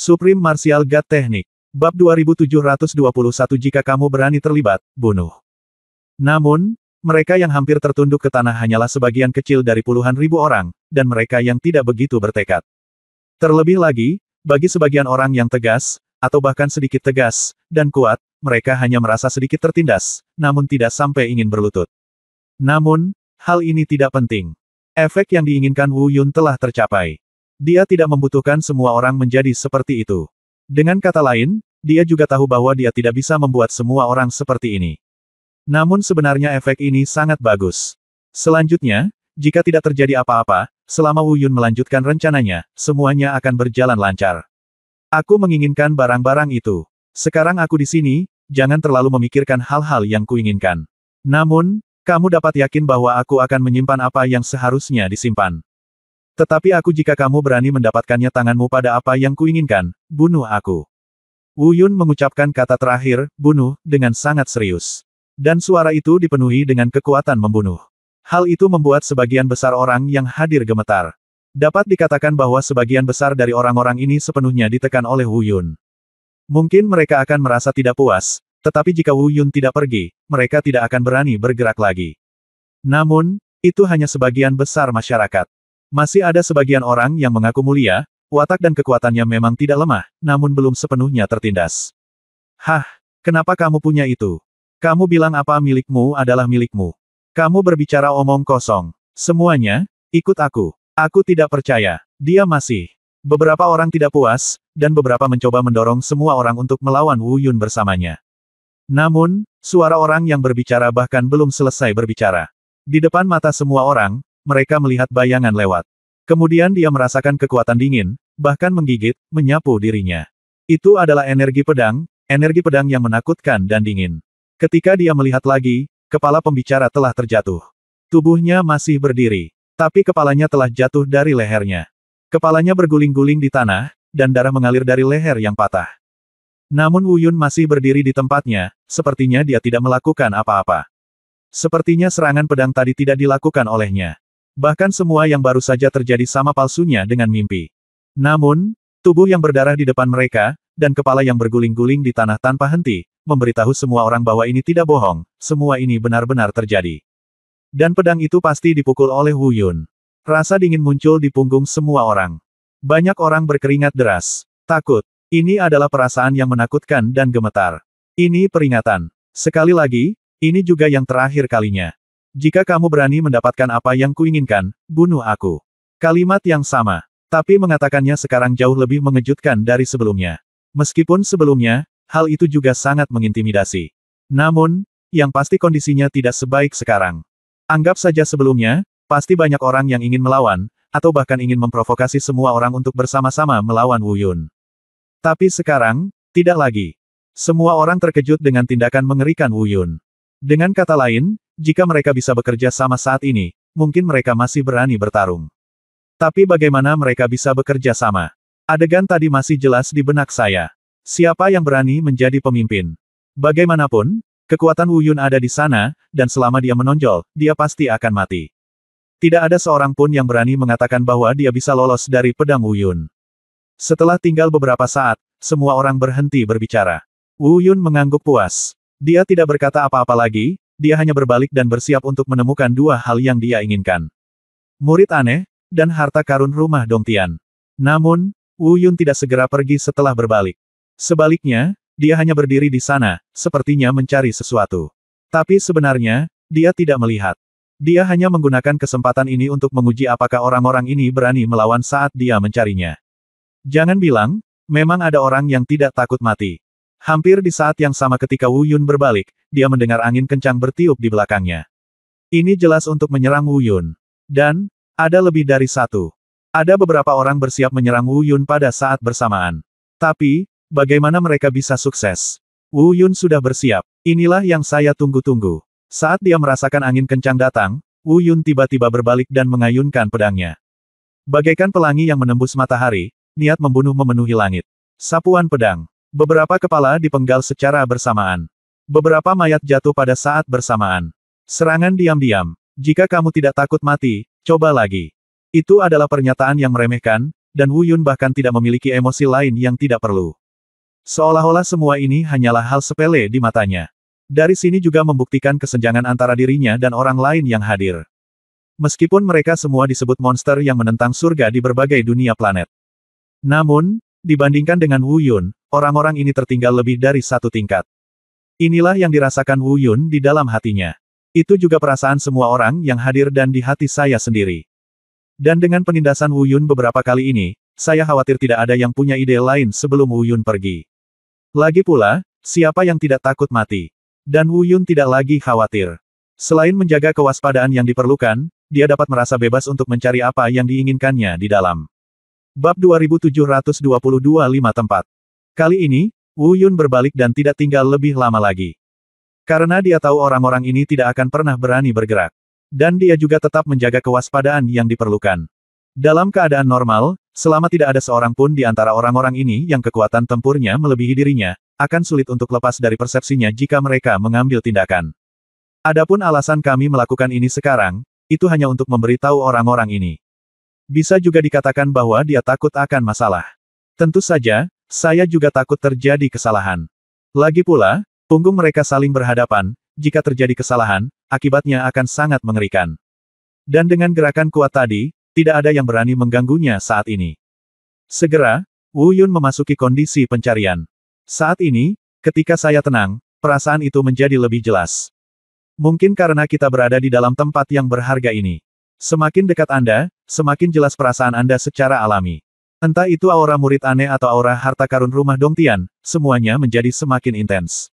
Supreme Martial God Technique. Bab 2721 jika kamu berani terlibat, bunuh. Namun, mereka yang hampir tertunduk ke tanah hanyalah sebagian kecil dari puluhan ribu orang, dan mereka yang tidak begitu bertekad. Terlebih lagi, bagi sebagian orang yang tegas, atau bahkan sedikit tegas, dan kuat, mereka hanya merasa sedikit tertindas, namun tidak sampai ingin berlutut. Namun, hal ini tidak penting. Efek yang diinginkan Wu Yun telah tercapai. Dia tidak membutuhkan semua orang menjadi seperti itu. Dengan kata lain, dia juga tahu bahwa dia tidak bisa membuat semua orang seperti ini. Namun sebenarnya efek ini sangat bagus. Selanjutnya, jika tidak terjadi apa-apa, selama Wu Yun melanjutkan rencananya, semuanya akan berjalan lancar. Aku menginginkan barang-barang itu. Sekarang aku di sini, jangan terlalu memikirkan hal-hal yang kuinginkan. Namun, kamu dapat yakin bahwa aku akan menyimpan apa yang seharusnya disimpan. Tetapi jika kamu berani mendapatkannya tanganmu pada apa yang kuinginkan, bunuh aku. Wu Yun mengucapkan kata terakhir, bunuh, dengan sangat serius. Dan suara itu dipenuhi dengan kekuatan membunuh. Hal itu membuat sebagian besar orang yang hadir gemetar. Dapat dikatakan bahwa sebagian besar dari orang-orang ini sepenuhnya ditekan oleh Wu Yun. Mungkin mereka akan merasa tidak puas, tetapi jika Wu Yun tidak pergi, mereka tidak akan berani bergerak lagi. Namun, itu hanya sebagian besar masyarakat. Masih ada sebagian orang yang mengaku mulia, watak dan kekuatannya memang tidak lemah, namun belum sepenuhnya tertindas. Hah, kenapa kamu punya itu? Kamu bilang apa milikmu adalah milikmu. Kamu berbicara omong kosong. Semuanya, ikut aku. Aku tidak percaya. Dia masih. Beberapa orang tidak puas, dan beberapa mencoba mendorong semua orang untuk melawan Wu Yun bersamanya. Namun, suara orang yang berbicara bahkan belum selesai berbicara. Di depan mata semua orang, mereka melihat bayangan lewat. Kemudian dia merasakan kekuatan dingin, bahkan menggigit, menyapu dirinya. Itu adalah energi pedang yang menakutkan dan dingin. Ketika dia melihat lagi, kepala pembicara telah terjatuh. Tubuhnya masih berdiri, tapi kepalanya telah jatuh dari lehernya. Kepalanya berguling-guling di tanah, dan darah mengalir dari leher yang patah. Namun Wu Yun masih berdiri di tempatnya, sepertinya dia tidak melakukan apa-apa. Sepertinya serangan pedang tadi tidak dilakukan olehnya. Bahkan semua yang baru saja terjadi sama palsunya dengan mimpi. Namun, tubuh yang berdarah di depan mereka, dan kepala yang berguling-guling di tanah tanpa henti, memberitahu semua orang bahwa ini tidak bohong, semua ini benar-benar terjadi. Dan pedang itu pasti dipukul oleh Wu Yun. Rasa dingin muncul di punggung semua orang. Banyak orang berkeringat deras. Takut. Ini adalah perasaan yang menakutkan dan gemetar. Ini peringatan. Sekali lagi, ini juga yang terakhir kalinya. Jika kamu berani mendapatkan apa yang kuinginkan, bunuh aku. Kalimat yang sama. Tapi mengatakannya sekarang jauh lebih mengejutkan dari sebelumnya. Meskipun sebelumnya, hal itu juga sangat mengintimidasi. Namun, yang pasti kondisinya tidak sebaik sekarang. Anggap saja sebelumnya, pasti banyak orang yang ingin melawan, atau bahkan ingin memprovokasi semua orang untuk bersama-sama melawan Wu Yun. Tapi sekarang, tidak lagi. Semua orang terkejut dengan tindakan mengerikan Wu Yun. Dengan kata lain, jika mereka bisa bekerja sama saat ini, mungkin mereka masih berani bertarung. Tapi bagaimana mereka bisa bekerja sama? Adegan tadi masih jelas di benak saya. Siapa yang berani menjadi pemimpin? Bagaimanapun, kekuatan Wu Yun ada di sana, dan selama dia menonjol, dia pasti akan mati. Tidak ada seorang pun yang berani mengatakan bahwa dia bisa lolos dari pedang Wu Yun. Setelah tinggal beberapa saat, semua orang berhenti berbicara. Wu Yun mengangguk puas. Dia tidak berkata apa-apa lagi, dia hanya berbalik dan bersiap untuk menemukan dua hal yang dia inginkan. Murid aneh, dan harta karun rumah Dongtian. Namun, Wu Yun tidak segera pergi setelah berbalik. Sebaliknya, dia hanya berdiri di sana, sepertinya mencari sesuatu. Tapi sebenarnya, dia tidak melihat. Dia hanya menggunakan kesempatan ini untuk menguji apakah orang-orang ini berani melawan saat dia mencarinya. Jangan bilang, memang ada orang yang tidak takut mati. Hampir di saat yang sama ketika Wu Yun berbalik, dia mendengar angin kencang bertiup di belakangnya. Ini jelas untuk menyerang Wu Yun. Dan, ada lebih dari satu. Ada beberapa orang bersiap menyerang Wu Yun pada saat bersamaan. Tapi, bagaimana mereka bisa sukses? Wu Yun sudah bersiap. Inilah yang saya tunggu-tunggu. Saat dia merasakan angin kencang datang, Wu Yun tiba-tiba berbalik dan mengayunkan pedangnya. Bagaikan pelangi yang menembus matahari, niat membunuh memenuhi langit. Sapuan pedang. Beberapa kepala dipenggal secara bersamaan. Beberapa mayat jatuh pada saat bersamaan. Serangan diam-diam. Jika kamu tidak takut mati, coba lagi. Itu adalah pernyataan yang meremehkan, dan Wu Yun bahkan tidak memiliki emosi lain yang tidak perlu. Seolah-olah semua ini hanyalah hal sepele di matanya. Dari sini juga membuktikan kesenjangan antara dirinya dan orang lain yang hadir. Meskipun mereka semua disebut monster yang menentang surga di berbagai dunia planet. Namun, dibandingkan dengan Wu Yun, orang-orang ini tertinggal lebih dari satu tingkat. Inilah yang dirasakan Wu Yun di dalam hatinya. Itu juga perasaan semua orang yang hadir dan di hati saya sendiri. Dan dengan penindasan Wu Yun beberapa kali ini, saya khawatir tidak ada yang punya ide lain sebelum Wu Yun pergi. Lagi pula, siapa yang tidak takut mati? Dan Wu Yun tidak lagi khawatir. Selain menjaga kewaspadaan yang diperlukan, dia dapat merasa bebas untuk mencari apa yang diinginkannya di dalam. Bab 2722 5 tempat. Kali ini, Wu Yun berbalik dan tidak tinggal lebih lama lagi. Karena dia tahu orang-orang ini tidak akan pernah berani bergerak. Dan dia juga tetap menjaga kewaspadaan yang diperlukan. Dalam keadaan normal, selama tidak ada seorang pun di antara orang-orang ini yang kekuatan tempurnya melebihi dirinya, akan sulit untuk lepas dari persepsinya jika mereka mengambil tindakan. Adapun alasan kami melakukan ini sekarang, itu hanya untuk memberitahu orang-orang ini. Bisa juga dikatakan bahwa dia takut akan masalah. Tentu saja, saya juga takut terjadi kesalahan. Lagi pula, punggung mereka saling berhadapan, jika terjadi kesalahan, akibatnya akan sangat mengerikan. Dan dengan gerakan kuat tadi, tidak ada yang berani mengganggunya saat ini. Segera, Wu Yun memasuki kondisi pencarian. Saat ini, ketika saya tenang, perasaan itu menjadi lebih jelas. Mungkin karena kita berada di dalam tempat yang berharga ini. Semakin dekat Anda, semakin jelas perasaan Anda secara alami. Entah itu aura murid aneh atau aura harta karun rumah Dongtian, semuanya menjadi semakin intens.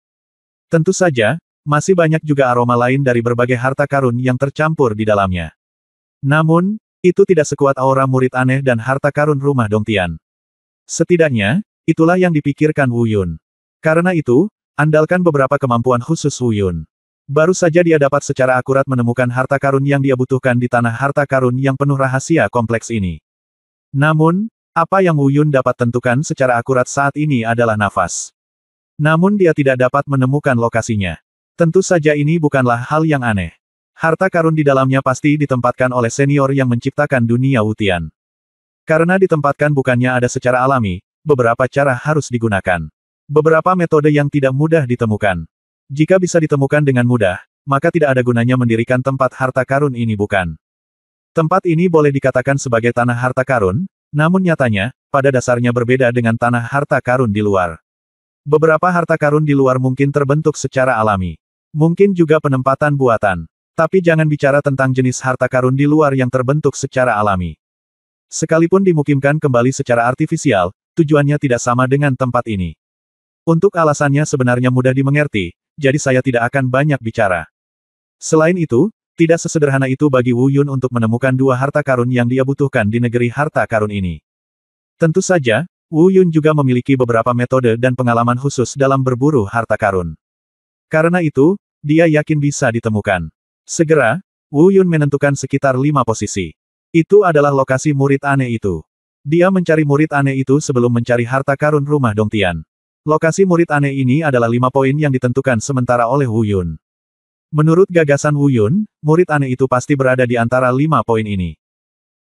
Tentu saja, masih banyak juga aroma lain dari berbagai harta karun yang tercampur di dalamnya. Namun, itu tidak sekuat aura murid aneh dan harta karun rumah Dongtian. Setidaknya, itulah yang dipikirkan Wu Yun. Karena itu, andalkan beberapa kemampuan khusus Wu Yun. Baru saja dia dapat secara akurat menemukan harta karun yang dia butuhkan di tanah harta karun yang penuh rahasia kompleks ini. Namun, apa yang Wu Yun dapat tentukan secara akurat saat ini adalah nafas. Namun dia tidak dapat menemukan lokasinya. Tentu saja ini bukanlah hal yang aneh. Harta karun di dalamnya pasti ditempatkan oleh senior yang menciptakan dunia Wutian. Karena ditempatkan bukannya ada secara alami, beberapa cara harus digunakan. Beberapa metode yang tidak mudah ditemukan. Jika bisa ditemukan dengan mudah, maka tidak ada gunanya mendirikan tempat harta karun ini bukan. Tempat ini boleh dikatakan sebagai tanah harta karun, namun nyatanya, pada dasarnya berbeda dengan tanah harta karun di luar. Beberapa harta karun di luar mungkin terbentuk secara alami. Mungkin juga penempatan buatan. Tapi jangan bicara tentang jenis harta karun di luar yang terbentuk secara alami. Sekalipun dimukimkan kembali secara artifisial, tujuannya tidak sama dengan tempat ini. Untuk alasannya sebenarnya mudah dimengerti, jadi saya tidak akan banyak bicara. Selain itu, tidak sesederhana itu bagi Wu Yun untuk menemukan dua harta karun yang dia butuhkan di negeri harta karun ini. Tentu saja, Wu Yun juga memiliki beberapa metode dan pengalaman khusus dalam berburu harta karun. Karena itu, dia yakin bisa ditemukan. Segera, Wu Yun menentukan sekitar 5 posisi. Itu adalah lokasi murid aneh itu. Dia mencari murid aneh itu sebelum mencari harta karun rumah Dongtian. Lokasi murid aneh ini adalah 5 poin yang ditentukan sementara oleh Wu Yun. Menurut gagasan Wu Yun, murid aneh itu pasti berada di antara 5 poin ini.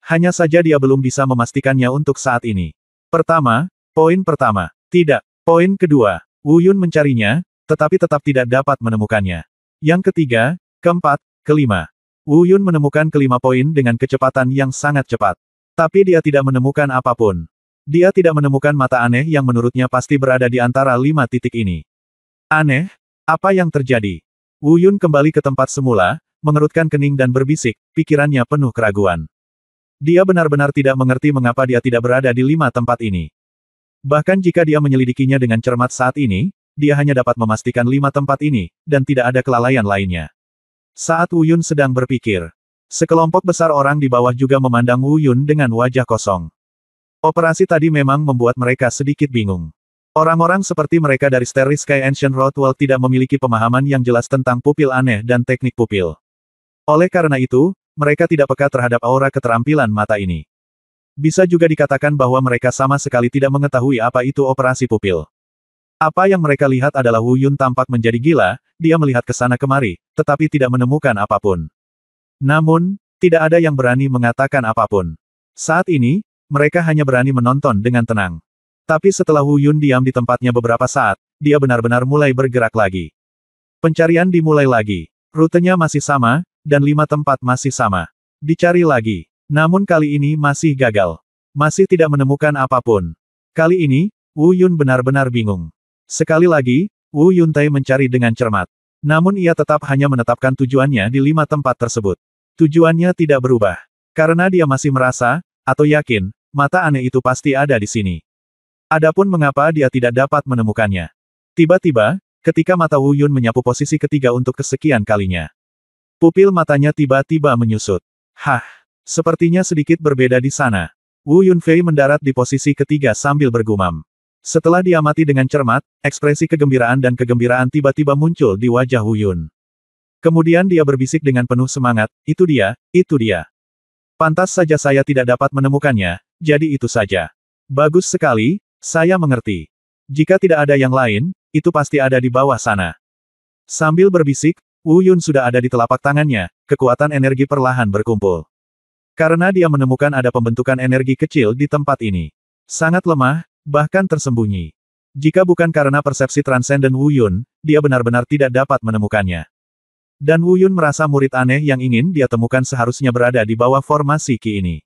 Hanya saja dia belum bisa memastikannya untuk saat ini. Poin pertama. Tidak. Poin kedua. Wu Yun mencarinya, tetapi tetap tidak dapat menemukannya. Yang ketiga, keempat, kelima. Wu Yun menemukan kelima poin dengan kecepatan yang sangat cepat. Tapi dia tidak menemukan apapun. Dia tidak menemukan mata aneh yang menurutnya pasti berada di antara 5 titik ini. Aneh? Apa yang terjadi? Wu Yun kembali ke tempat semula, mengerutkan kening dan berbisik, pikirannya penuh keraguan. Dia benar-benar tidak mengerti mengapa dia tidak berada di 5 tempat ini. Bahkan jika dia menyelidikinya dengan cermat saat ini, dia hanya dapat memastikan 5 tempat ini, dan tidak ada kelalaian lainnya. Saat Wu Yun sedang berpikir, sekelompok besar orang di bawah juga memandang Wu Yun dengan wajah kosong. Operasi tadi memang membuat mereka sedikit bingung. Orang-orang seperti mereka dari Starry Sky Ancient Road World tidak memiliki pemahaman yang jelas tentang pupil aneh dan teknik pupil. Oleh karena itu, mereka tidak peka terhadap aura keterampilan mata ini. Bisa juga dikatakan bahwa mereka sama sekali tidak mengetahui apa itu operasi pupil. Apa yang mereka lihat adalah Wu Yun tampak menjadi gila, dia melihat ke sana kemari, tetapi tidak menemukan apapun. Namun, tidak ada yang berani mengatakan apapun. Saat ini, mereka hanya berani menonton dengan tenang. Tapi setelah Wu Yun diam di tempatnya beberapa saat, dia benar-benar mulai bergerak lagi. Pencarian dimulai lagi. Rutenya masih sama, dan 5 tempat masih sama. Dicari lagi. Namun kali ini masih gagal. Masih tidak menemukan apapun. Kali ini, Wu Yun benar-benar bingung. Sekali lagi, Wu Yuntai mencari dengan cermat. Namun ia tetap hanya menetapkan tujuannya di 5 tempat tersebut. Tujuannya tidak berubah. Karena dia masih merasa, atau yakin, mata aneh itu pasti ada di sini. Adapun mengapa dia tidak dapat menemukannya. Tiba-tiba, ketika mata Wu Yun menyapu posisi ketiga untuk kesekian kalinya. Pupil matanya tiba-tiba menyusut. Hah, sepertinya sedikit berbeda di sana. Wu Yunfei mendarat di posisi ketiga sambil bergumam. Setelah diamati dengan cermat, ekspresi kegembiraan dan kegembiraan tiba-tiba muncul di wajah Wu Yun. Kemudian dia berbisik dengan penuh semangat, itu dia, itu dia. Pantas saja saya tidak dapat menemukannya, jadi itu saja. Bagus sekali, saya mengerti. Jika tidak ada yang lain, itu pasti ada di bawah sana. Sambil berbisik, Wu Yun sudah ada di telapak tangannya, kekuatan energi perlahan berkumpul. Karena dia menemukan ada pembentukan energi kecil di tempat ini. Sangat lemah, bahkan tersembunyi. Jika bukan karena persepsi transenden Wu Yun, dia benar-benar tidak dapat menemukannya. Dan Wu Yun merasa murid aneh yang ingin dia temukan seharusnya berada di bawah formasi Qi ini.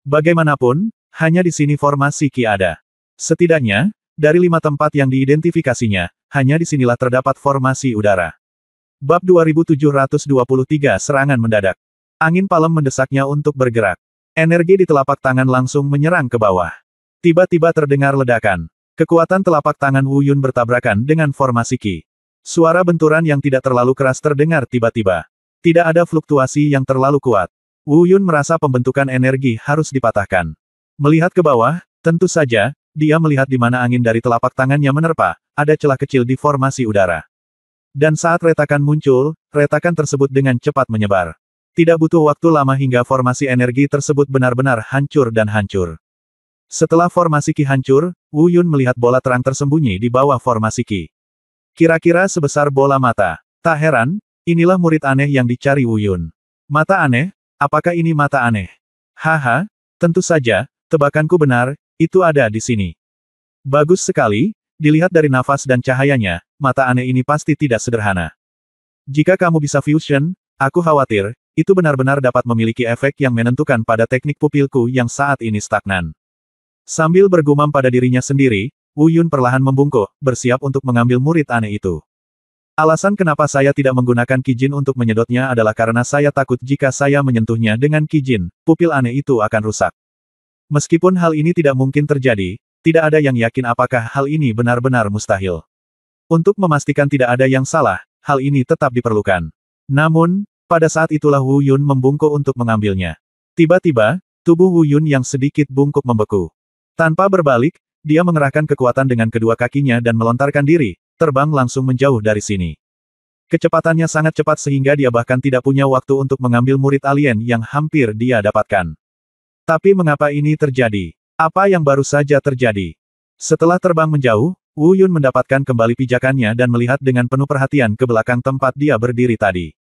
Bagaimanapun, hanya di sini formasi Qi ada. Setidaknya, dari 5 tempat yang diidentifikasinya, hanya di sinilah terdapat formasi udara. Bab 2723 Serangan Mendadak. Angin palem mendesaknya untuk bergerak. Energi di telapak tangan langsung menyerang ke bawah. Tiba-tiba terdengar ledakan. Kekuatan telapak tangan Wu Yun bertabrakan dengan formasi Qi. Suara benturan yang tidak terlalu keras terdengar tiba-tiba. Tidak ada fluktuasi yang terlalu kuat. Wu Yun merasa pembentukan energi harus dipatahkan. Melihat ke bawah, tentu saja, dia melihat di mana angin dari telapak tangannya menerpa, ada celah kecil di formasi udara. Dan saat retakan muncul, retakan tersebut dengan cepat menyebar. Tidak butuh waktu lama hingga formasi energi tersebut benar-benar hancur dan hancur. Setelah formasi Qi hancur, Wu Yun melihat bola terang tersembunyi di bawah formasi Qi. Kira-kira sebesar bola mata. Tak heran, inilah murid aneh yang dicari Wu Yun. Mata aneh? Apakah ini mata aneh? Haha, tentu saja, tebakanku benar, itu ada di sini. Bagus sekali, dilihat dari nafas dan cahayanya, mata aneh ini pasti tidak sederhana. Jika kamu bisa fusion, aku khawatir, itu benar-benar dapat memiliki efek yang menentukan pada teknik pupilku yang saat ini stagnan. Sambil bergumam pada dirinya sendiri, Wu Yun perlahan membungkuk, bersiap untuk mengambil murid aneh itu. Alasan kenapa saya tidak menggunakan Qi Jin untuk menyedotnya adalah karena saya takut jika saya menyentuhnya dengan Qi Jin, pupil aneh itu akan rusak. Meskipun hal ini tidak mungkin terjadi, tidak ada yang yakin apakah hal ini benar-benar mustahil. Untuk memastikan tidak ada yang salah, hal ini tetap diperlukan. Namun, pada saat itulah Wu Yun membungkuk untuk mengambilnya. Tiba-tiba, tubuh Wu Yun yang sedikit bungkuk membeku. Tanpa berbalik, dia mengerahkan kekuatan dengan kedua kakinya dan melontarkan diri, terbang langsung menjauh dari sini. Kecepatannya sangat cepat sehingga dia bahkan tidak punya waktu untuk mengambil murid alien yang hampir dia dapatkan. Tapi mengapa ini terjadi? Apa yang baru saja terjadi? Setelah terbang menjauh, Wu Yun mendapatkan kembali pijakannya dan melihat dengan penuh perhatian ke belakang tempat dia berdiri tadi.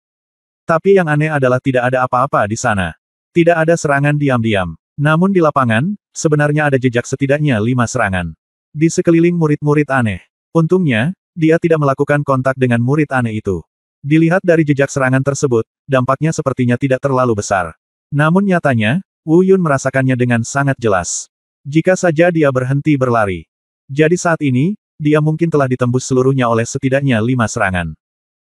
Tapi yang aneh adalah tidak ada apa-apa di sana. Tidak ada serangan diam-diam. Namun di lapangan, sebenarnya ada jejak setidaknya 5 serangan. Di sekeliling murid-murid aneh. Untungnya, dia tidak melakukan kontak dengan murid aneh itu. Dilihat dari jejak serangan tersebut, dampaknya sepertinya tidak terlalu besar. Namun nyatanya, Wu Yun merasakannya dengan sangat jelas. Jika saja dia berhenti berlari. Jadi saat ini, dia mungkin telah ditembus seluruhnya oleh setidaknya 5 serangan.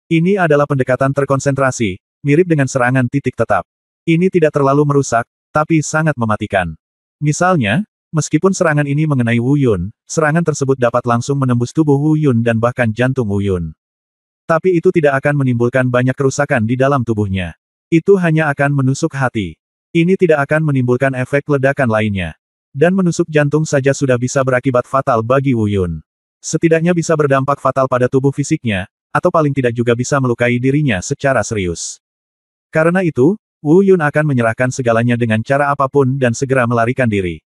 Ini adalah pendekatan terkonsentrasi, mirip dengan serangan titik tetap. Ini tidak terlalu merusak, tapi sangat mematikan. Misalnya, meskipun serangan ini mengenai Wu Yun, serangan tersebut dapat langsung menembus tubuh Wu Yun dan bahkan jantung Wu Yun. Tapi itu tidak akan menimbulkan banyak kerusakan di dalam tubuhnya. Itu hanya akan menusuk hati. Ini tidak akan menimbulkan efek ledakan lainnya. Dan menusuk jantung saja sudah bisa berakibat fatal bagi Wu Yun. Setidaknya bisa berdampak fatal pada tubuh fisiknya, atau paling tidak juga bisa melukai dirinya secara serius. Karena itu, Wu Yun akan menyerahkan segalanya dengan cara apapun dan segera melarikan diri.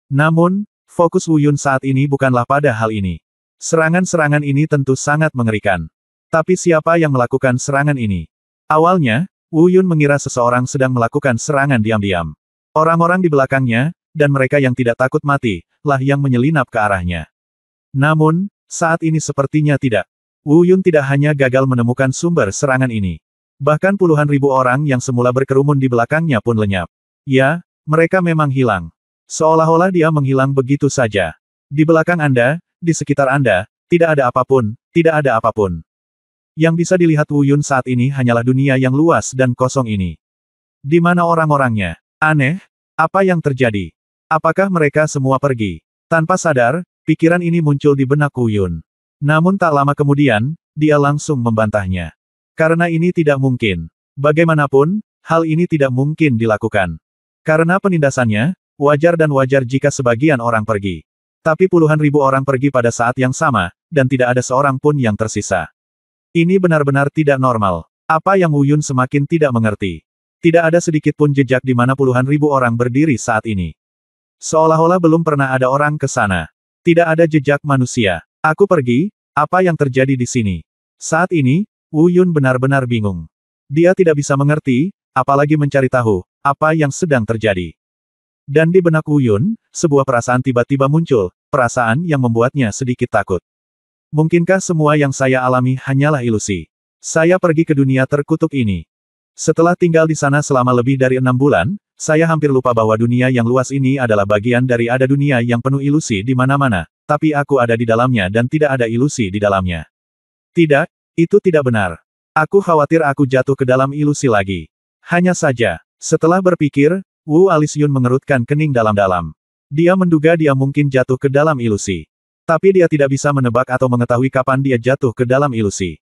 Namun, fokus Wu Yun saat ini bukanlah pada hal ini. Serangan-serangan ini tentu sangat mengerikan. Tapi siapa yang melakukan serangan ini? Awalnya, Wu Yun mengira seseorang sedang melakukan serangan diam-diam. Orang-orang di belakangnya, dan mereka yang tidak takut mati, lah yang menyelinap ke arahnya. Namun, saat ini sepertinya tidak. Wu Yun tidak hanya gagal menemukan sumber serangan ini. Bahkan puluhan ribu orang yang semula berkerumun di belakangnya pun lenyap. Ya, mereka memang hilang. Seolah-olah dia menghilang begitu saja. Di belakang Anda, di sekitar Anda, tidak ada apapun, tidak ada apapun. Yang bisa dilihat Wu Yun saat ini hanyalah dunia yang luas dan kosong ini. Di mana orang-orangnya? Aneh, apa yang terjadi? Apakah mereka semua pergi? Tanpa sadar, pikiran ini muncul di benak Wu Yun. Namun tak lama kemudian, dia langsung membantahnya. Karena ini tidak mungkin. Bagaimanapun, hal ini tidak mungkin dilakukan. Karena penindasannya, wajar dan wajar jika sebagian orang pergi. Tapi puluhan ribu orang pergi pada saat yang sama, dan tidak ada seorang pun yang tersisa. Ini benar-benar tidak normal. Apa yang Wu Yun semakin tidak mengerti. Tidak ada sedikit pun jejak di mana puluhan ribu orang berdiri saat ini. Seolah-olah belum pernah ada orang ke sana. Tidak ada jejak manusia. Aku pergi, apa yang terjadi di sini? Saat ini, Wu Yun benar-benar bingung. Dia tidak bisa mengerti, apalagi mencari tahu, apa yang sedang terjadi. Dan di benak Wu Yun, sebuah perasaan tiba-tiba muncul, perasaan yang membuatnya sedikit takut. Mungkinkah semua yang saya alami hanyalah ilusi? Saya pergi ke dunia terkutuk ini. Setelah tinggal di sana selama lebih dari 6 bulan, saya hampir lupa bahwa dunia yang luas ini adalah bagian dari ada dunia yang penuh ilusi di mana-mana. Tapi aku ada di dalamnya dan tidak ada ilusi di dalamnya. Tidak, itu tidak benar. Aku khawatir aku jatuh ke dalam ilusi lagi. Hanya saja, setelah berpikir, Wu Alisyun mengerutkan kening dalam-dalam. Dia menduga dia mungkin jatuh ke dalam ilusi. Tapi dia tidak bisa menebak atau mengetahui kapan dia jatuh ke dalam ilusi.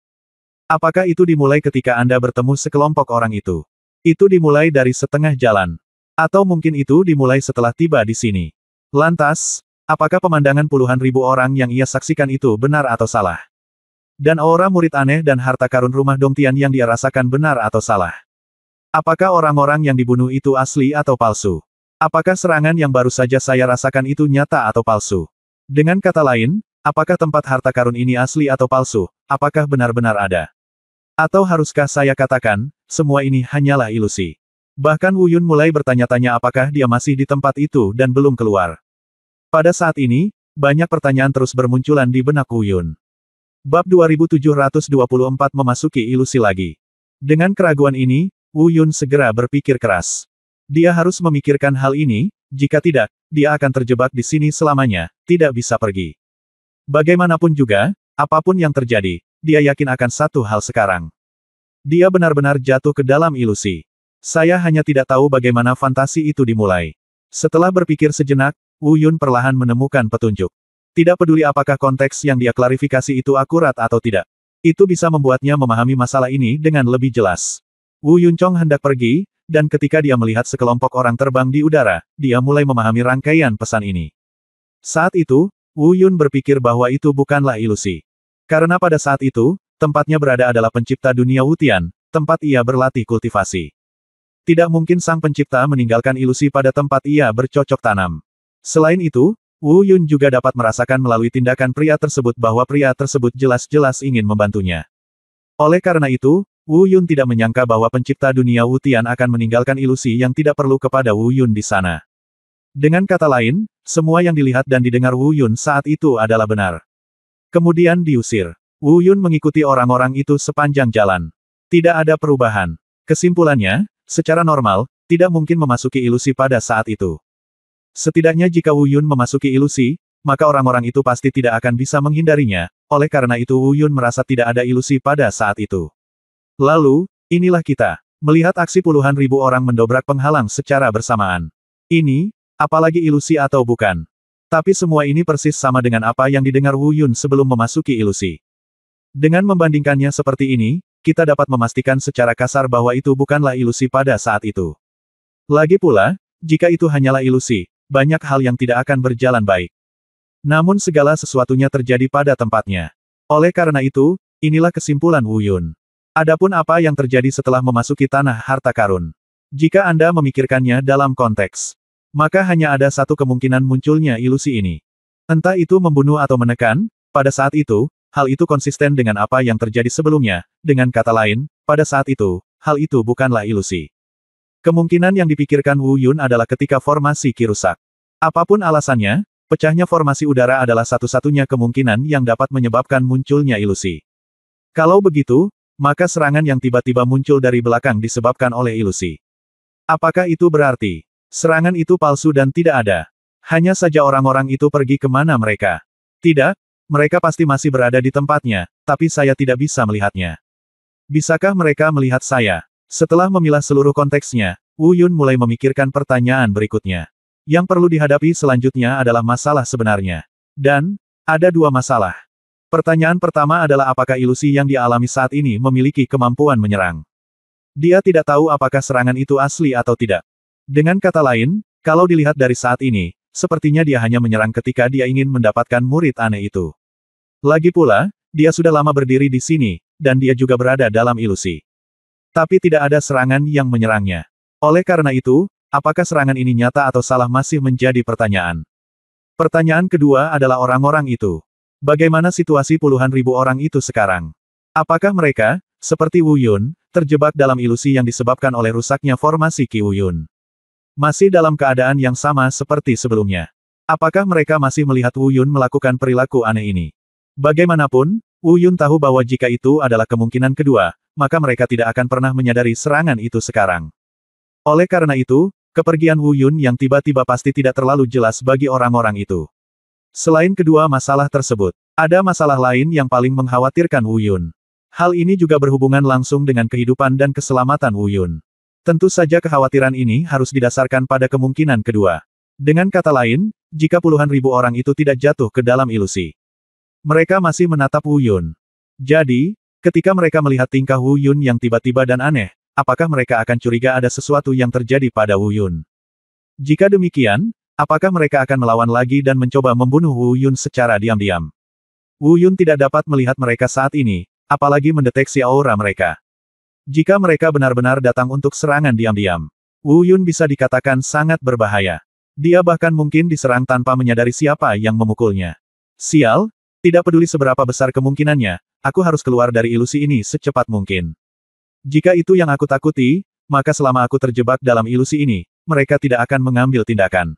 Apakah itu dimulai ketika Anda bertemu sekelompok orang itu? Itu dimulai dari setengah jalan. Atau mungkin itu dimulai setelah tiba di sini. Lantas, apakah pemandangan puluhan ribu orang yang ia saksikan itu benar atau salah? Dan aura murid aneh dan harta karun rumah Dongtian yang dia rasakan benar atau salah? Apakah orang-orang yang dibunuh itu asli atau palsu? Apakah serangan yang baru saja saya rasakan itu nyata atau palsu? Dengan kata lain, apakah tempat harta karun ini asli atau palsu? Apakah benar-benar ada? Atau haruskah saya katakan, semua ini hanyalah ilusi? Bahkan Wu Yun mulai bertanya-tanya apakah dia masih di tempat itu dan belum keluar. Pada saat ini, banyak pertanyaan terus bermunculan di benak Wu Yun. Bab 2724 memasuki ilusi lagi. Dengan keraguan ini, Wu Yun segera berpikir keras. Dia harus memikirkan hal ini, jika tidak, dia akan terjebak di sini selamanya, tidak bisa pergi. Bagaimanapun juga, apapun yang terjadi, dia yakin akan satu hal sekarang. Dia benar-benar jatuh ke dalam ilusi. Saya hanya tidak tahu bagaimana fantasi itu dimulai. Setelah berpikir sejenak, Wu Yun perlahan menemukan petunjuk. Tidak peduli apakah konteks yang dia klarifikasi itu akurat atau tidak. Itu bisa membuatnya memahami masalah ini dengan lebih jelas. Wu Yunchong hendak pergi, dan ketika dia melihat sekelompok orang terbang di udara, dia mulai memahami rangkaian pesan ini. Saat itu, Wu Yun berpikir bahwa itu bukanlah ilusi. Karena pada saat itu, tempatnya berada adalah pencipta dunia Wutian, tempat ia berlatih kultivasi. Tidak mungkin sang pencipta meninggalkan ilusi pada tempat ia bercocok tanam. Selain itu, Wu Yun juga dapat merasakan melalui tindakan pria tersebut bahwa pria tersebut jelas-jelas ingin membantunya. Oleh karena itu, Wu Yun tidak menyangka bahwa pencipta dunia Wutian akan meninggalkan ilusi yang tidak perlu kepada Wu Yun di sana. Dengan kata lain, semua yang dilihat dan didengar Wu Yun saat itu adalah benar. Kemudian diusir. Wu Yun mengikuti orang-orang itu sepanjang jalan. Tidak ada perubahan. Kesimpulannya, secara normal, tidak mungkin memasuki ilusi pada saat itu. Setidaknya jika Wu Yun memasuki ilusi, maka orang-orang itu pasti tidak akan bisa menghindarinya, oleh karena itu Wu Yun merasa tidak ada ilusi pada saat itu. Lalu, inilah kita, melihat aksi puluhan ribu orang mendobrak penghalang secara bersamaan. Ini, apalagi ilusi atau bukan. Tapi semua ini persis sama dengan apa yang didengar Wu Yun sebelum memasuki ilusi. Dengan membandingkannya seperti ini, kita dapat memastikan secara kasar bahwa itu bukanlah ilusi pada saat itu. Lagi pula, jika itu hanyalah ilusi, banyak hal yang tidak akan berjalan baik. Namun segala sesuatunya terjadi pada tempatnya. Oleh karena itu, inilah kesimpulan Wu Yun. Adapun apa yang terjadi setelah memasuki tanah harta karun. Jika Anda memikirkannya dalam konteks, maka hanya ada satu kemungkinan munculnya ilusi ini. Entah itu membunuh atau menekan, pada saat itu, hal itu konsisten dengan apa yang terjadi sebelumnya, dengan kata lain, pada saat itu, hal itu bukanlah ilusi. Kemungkinan yang dipikirkan Wu Yun adalah ketika formasi Qi rusak. Apapun alasannya, pecahnya formasi udara adalah satu-satunya kemungkinan yang dapat menyebabkan munculnya ilusi. Kalau begitu, maka serangan yang tiba-tiba muncul dari belakang disebabkan oleh ilusi. Apakah itu berarti serangan itu palsu dan tidak ada? Hanya saja orang-orang itu pergi kemana mereka? Tidak, mereka pasti masih berada di tempatnya, tapi saya tidak bisa melihatnya. Bisakah mereka melihat saya? Setelah memilah seluruh konteksnya, Wu Yun mulai memikirkan pertanyaan berikutnya. Yang perlu dihadapi selanjutnya adalah masalah sebenarnya. Dan, ada dua masalah. Pertanyaan pertama adalah apakah ilusi yang dia alami saat ini memiliki kemampuan menyerang. Dia tidak tahu apakah serangan itu asli atau tidak. Dengan kata lain, kalau dilihat dari saat ini, sepertinya dia hanya menyerang ketika dia ingin mendapatkan murid aneh itu. Lagi pula, dia sudah lama berdiri di sini, dan dia juga berada dalam ilusi. Tapi tidak ada serangan yang menyerangnya. Oleh karena itu, apakah serangan ini nyata atau salah masih menjadi pertanyaan. Pertanyaan kedua adalah orang-orang itu. Bagaimana situasi puluhan ribu orang itu sekarang? Apakah mereka, seperti Wu Yun, terjebak dalam ilusi yang disebabkan oleh rusaknya formasi Qi Wu Yun? Masih dalam keadaan yang sama seperti sebelumnya. Apakah mereka masih melihat Wu Yun melakukan perilaku aneh ini? Bagaimanapun, Wu Yun tahu bahwa jika itu adalah kemungkinan kedua, maka mereka tidak akan pernah menyadari serangan itu sekarang. Oleh karena itu, kepergian Wu Yun yang tiba-tiba pasti tidak terlalu jelas bagi orang-orang itu. Selain kedua masalah tersebut, ada masalah lain yang paling mengkhawatirkan Wu Yun. Hal ini juga berhubungan langsung dengan kehidupan dan keselamatan Wu Yun. Tentu saja kekhawatiran ini harus didasarkan pada kemungkinan kedua. Dengan kata lain, jika puluhan ribu orang itu tidak jatuh ke dalam ilusi. Mereka masih menatap Wu Yun. Jadi, ketika mereka melihat tingkah Wu Yun yang tiba-tiba dan aneh, apakah mereka akan curiga ada sesuatu yang terjadi pada Wu Yun? Jika demikian, apakah mereka akan melawan lagi dan mencoba membunuh Wu Yun secara diam-diam? Wu Yun tidak dapat melihat mereka saat ini, apalagi mendeteksi aura mereka. Jika mereka benar-benar datang untuk serangan diam-diam, Wu Yun bisa dikatakan sangat berbahaya. Dia bahkan mungkin diserang tanpa menyadari siapa yang memukulnya. Sial, tidak peduli seberapa besar kemungkinannya, aku harus keluar dari ilusi ini secepat mungkin. Jika itu yang aku takuti, maka selama aku terjebak dalam ilusi ini, mereka tidak akan mengambil tindakan.